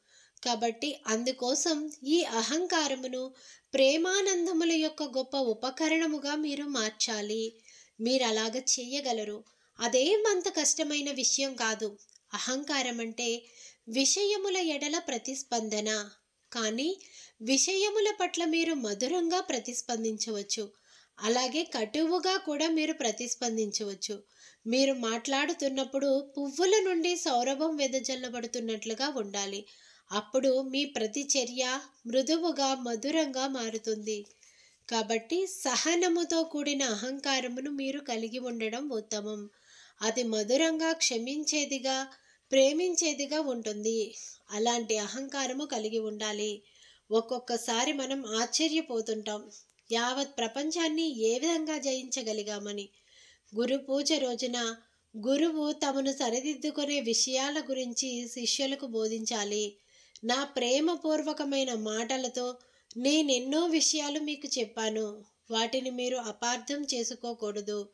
కాబట్టి అందుకోసం ఈ అహంకారమును ప్రేమానందముల యొక్క గొప్ప ఉపకరణముగా మీరు మార్చాలి. మీరు అలాగ చెయ్యగలరు. అదేమంత కష్టమైన విషయం కాదు. అహంకారం అంటే విషయముల ఎడల ప్రతిస్పందన. కానీ విషయముల పట్ల మీరు మధురంగా ప్రతిస్పందించవచ్చు. అలాగే కటువుగా కూడా మీరు ప్రతిస్పందించవచ్చు. మీరు మాట్లాడుతున్నప్పుడు పువ్వుల నుండి సౌరభం వెదజల్లబడుతున్నట్లుగా ఉండాలి. అప్పుడు మీ ప్రతి చర్య మృదువుగా మధురంగా మారుతుంది. కాబట్టి సహనముతో కూడిన అహంకారమును మీరు కలిగి ఉండడం ఉత్తమం. అది మధురంగా, క్షమించేదిగా, ప్రేమించేదిగా ఉంటుంది. అలాంటి అహంకారము కలిగి ఉండాలి. ఒక్కొక్కసారి మనం ఆశ్చర్యపోతుంటాం, యావత్ ప్రపంచాన్ని ఏ విధంగా జయించగలిగామని. గురు పూజ రోజున గురువు తమను సరిదిద్దుకునే విషయాల గురించి శిష్యులకు బోధించాలి. నా ప్రేమపూర్వకమైన మాటలతో నేనెన్నో విషయాలు మీకు చెప్పాను. వాటిని మీరు అపార్థం చేసుకోకూడదు.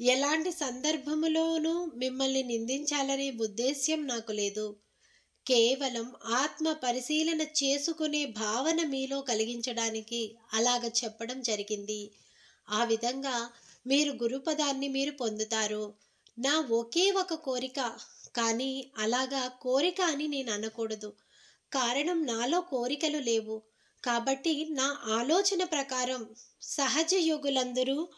ఎలాంటి సందర్భములోనూ మిమ్మల్ని నిందించాలనే ఉద్దేశ్యం నాకు లేదు. కేవలం ఆత్మ పరిశీలన చేసుకునే భావన మీలో కలిగించడానికి అలాగ చెప్పడం జరిగింది. ఆ విధంగా మీరు గురుపదాన్ని మీరు పొందుతారు. నా ఒకే ఒక కోరిక, కానీ అలాగా కోరిక అని నేను అనకూడదు. కారణం నాలో కోరికలు లేవు. కాబట్టి నా ఆలోచన ప్రకారం సహజ యోగులందరూ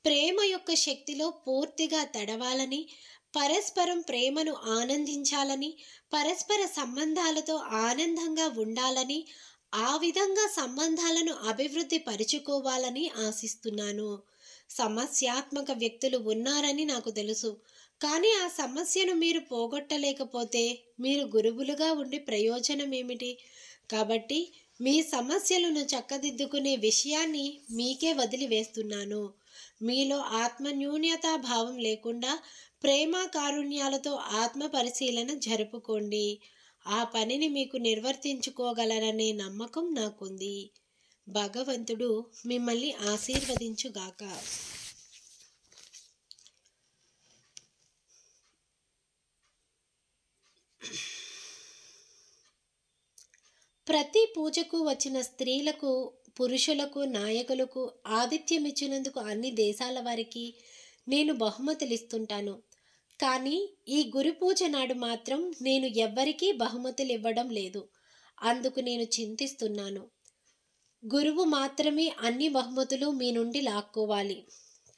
ప్రేమ యొక్క శక్తిలో పూర్తిగా తడవాలని, పరస్పరం ప్రేమను ఆనందించాలని, పరస్పర సంబంధాలతో ఆనందంగా ఉండాలని, ఆ విధంగా సంబంధాలను అభివృద్ధి పరుచుకోవాలని ఆశిస్తున్నాను. సమస్యాత్మక వ్యక్తులు ఉన్నారని నాకు తెలుసు. కానీ ఆ సమస్యను మీరు పోగొట్టలేకపోతే మీరు గురువులుగా ఉండి ప్రయోజనం ఏమిటి? కాబట్టి మీ సమస్యలను చక్కదిద్దుకునే విషయాన్ని మీకే వదిలివేస్తున్నాను. మీలో ఆత్మన్యూన్యతా భావం లేకుండా ప్రేమ కారుణ్యాలతో ఆత్మ పరిశీలన జరుపుకోండి. ఆ పనిని మీకు నిర్వర్తించుకోగలరనే నమ్మకం నాకుంది. భగవంతుడు మిమ్మల్ని ఆశీర్వదించుగాక. ప్రతి పూజకు వచ్చిన స్త్రీలకు, పురుషులకు, నాయకులకు ఆతిథ్యమిచ్చినందుకు అన్ని దేశాల వారికి నేను బహుమతులిస్తుంటాను. కానీ ఈ గురు పూజ నాడు మాత్రం నేను ఎవ్వరికీ బహుమతులు ఇవ్వడం లేదు. అందుకు నేను చింతిస్తున్నాను. గురువు మాత్రమే అన్ని బహుమతులు మీ నుండి లాక్కోవాలి.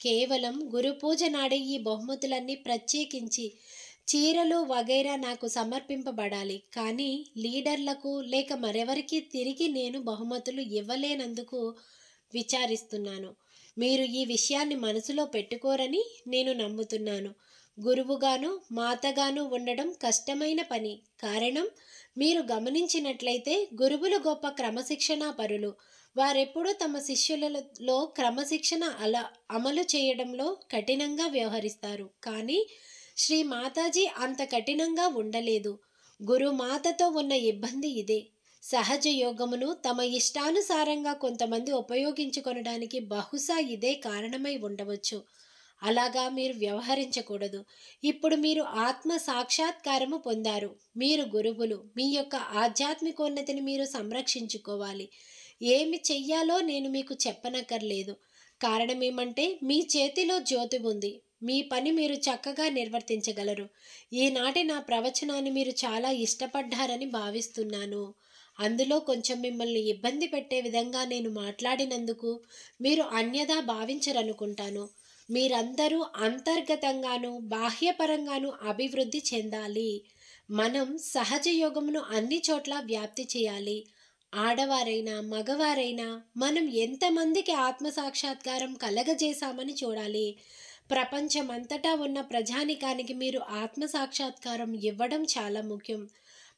కేవలం గురు పూజ నాడే ఈ బహుమతులన్నీ ప్రత్యేకించి చీరలు వగైరా నాకు సమర్పింపబడాలి. కానీ లీడర్లకు లేక మరెవరికి తిరిగి నేను బహుమతులు ఇవ్వలేనందుకు విచారిస్తున్నాను. మీరు ఈ విషయాన్ని మనసులో పెట్టుకోరని నేను నమ్ముతున్నాను. గురువుగాను మాతగాను ఉండడం కష్టమైన పని. కారణం, మీరు గమనించినట్లయితే గురువులు గొప్ప క్రమశిక్షణా పరులు. వారెప్పుడూ తమ శిష్యులలో క్రమశిక్షణ అమలు చేయడంలో కఠినంగా వ్యవహరిస్తారు. కానీ శ్రీ మాతాజీ అంత కఠినంగా ఉండలేదు. గురుమాతతో ఉన్న ఇబ్బంది ఇదే. సహజ యోగమును తమ ఇష్టానుసారంగా కొంతమంది ఉపయోగించుకొనడానికి బహుశా ఇదే కారణమై ఉండవచ్చు. అలాగా మీరు వ్యవహరించకూడదు. ఇప్పుడు మీరు ఆత్మ సాక్షాత్కారము పొందారు. మీరు గురువులు. మీ యొక్క ఆధ్యాత్మికోన్నతిని మీరు సంరక్షించుకోవాలి. ఏమి చెయ్యాలో నేను మీకు చెప్పనక్కర్లేదు. కారణం ఏమంటే మీ చేతిలో జ్యోతి ఉంది. మీ పని మీరు చక్కగా నిర్వర్తించగలరు. ఈనాటి నా ప్రవచనాన్ని మీరు చాలా ఇష్టపడ్డారని భావిస్తున్నాను. అందులో కొంచెం మిమ్మల్ని ఇబ్బంది పెట్టే విధంగా నేను మాట్లాడినందుకు మీరు అన్యథా భావించరనుకుంటాను. మీరందరూ అంతర్గతంగాను బాహ్యపరంగాను అభివృద్ధి చెందాలి. మనం సహజ యోగమును అన్ని చోట్ల వ్యాప్తి చేయాలి. ఆడవారైనా మగవారైనా మనం ఎంతమందికి ఆత్మసాక్షాత్కారం కలగజేశామని చూడాలి. ప్రపంచమంతటా ఉన్న ప్రజానికానికి మీరు ఆత్మసాక్షాత్కారం ఇవ్వడం చాలా ముఖ్యం.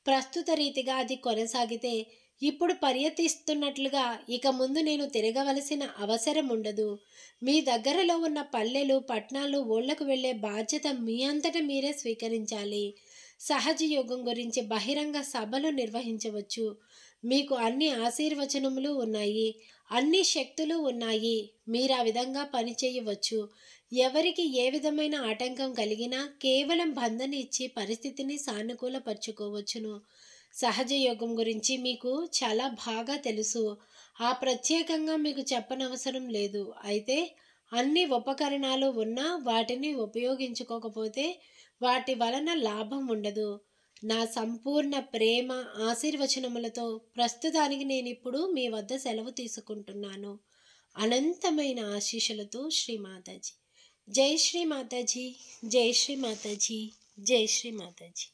ప్రస్తుత రీతిగా అది కొనసాగితే ఇప్పుడు పర్యటిస్తున్నట్లుగా ఇక ముందు నేను తిరగవలసిన అవసరం ఉండదు. మీ దగ్గరలో ఉన్న పల్లెలు, పట్టణాలు, ఊళ్ళకు వెళ్ళే బాధ్యత మీ అంతటా మీరే స్వీకరించాలి. సహజ యోగం గురించి బహిరంగ సభలు నిర్వహించవచ్చు. మీకు అన్ని ఆశీర్వచనములు ఉన్నాయి. అన్ని శక్తులు ఉన్నాయి. మీరు ఆ విధంగా పని చేయవచ్చు. ఎవరికి ఏ విధమైన ఆటంకం కలిగినా కేవలం బంధన ఇచ్చి పరిస్థితిని సానుకూలపరుచుకోవచ్చును. సహజ యోగం గురించి మీకు చాలా బాగా తెలుసు. ఆ ప్రత్యేకంగా మీకు చెప్పనవసరం లేదు. అయితే అన్ని ఉపకరణాలు ఉన్నా వాటిని ఉపయోగించుకోకపోతే వాటి వలన లాభం ఉండదు. నా సంపూర్ణ ప్రేమ, ఆశీర్వచనములతో ప్రస్తుతానికి నేనిప్పుడు మీ వద్ద సెలవు తీసుకుంటున్నాను. అనంతమైన ఆశీస్సులతో శ్రీ మాతాజీ. జై శ్రీ మాతాజీ. జై శ్రీ మాతాజీ. జై శ్రీ మాతాజీ.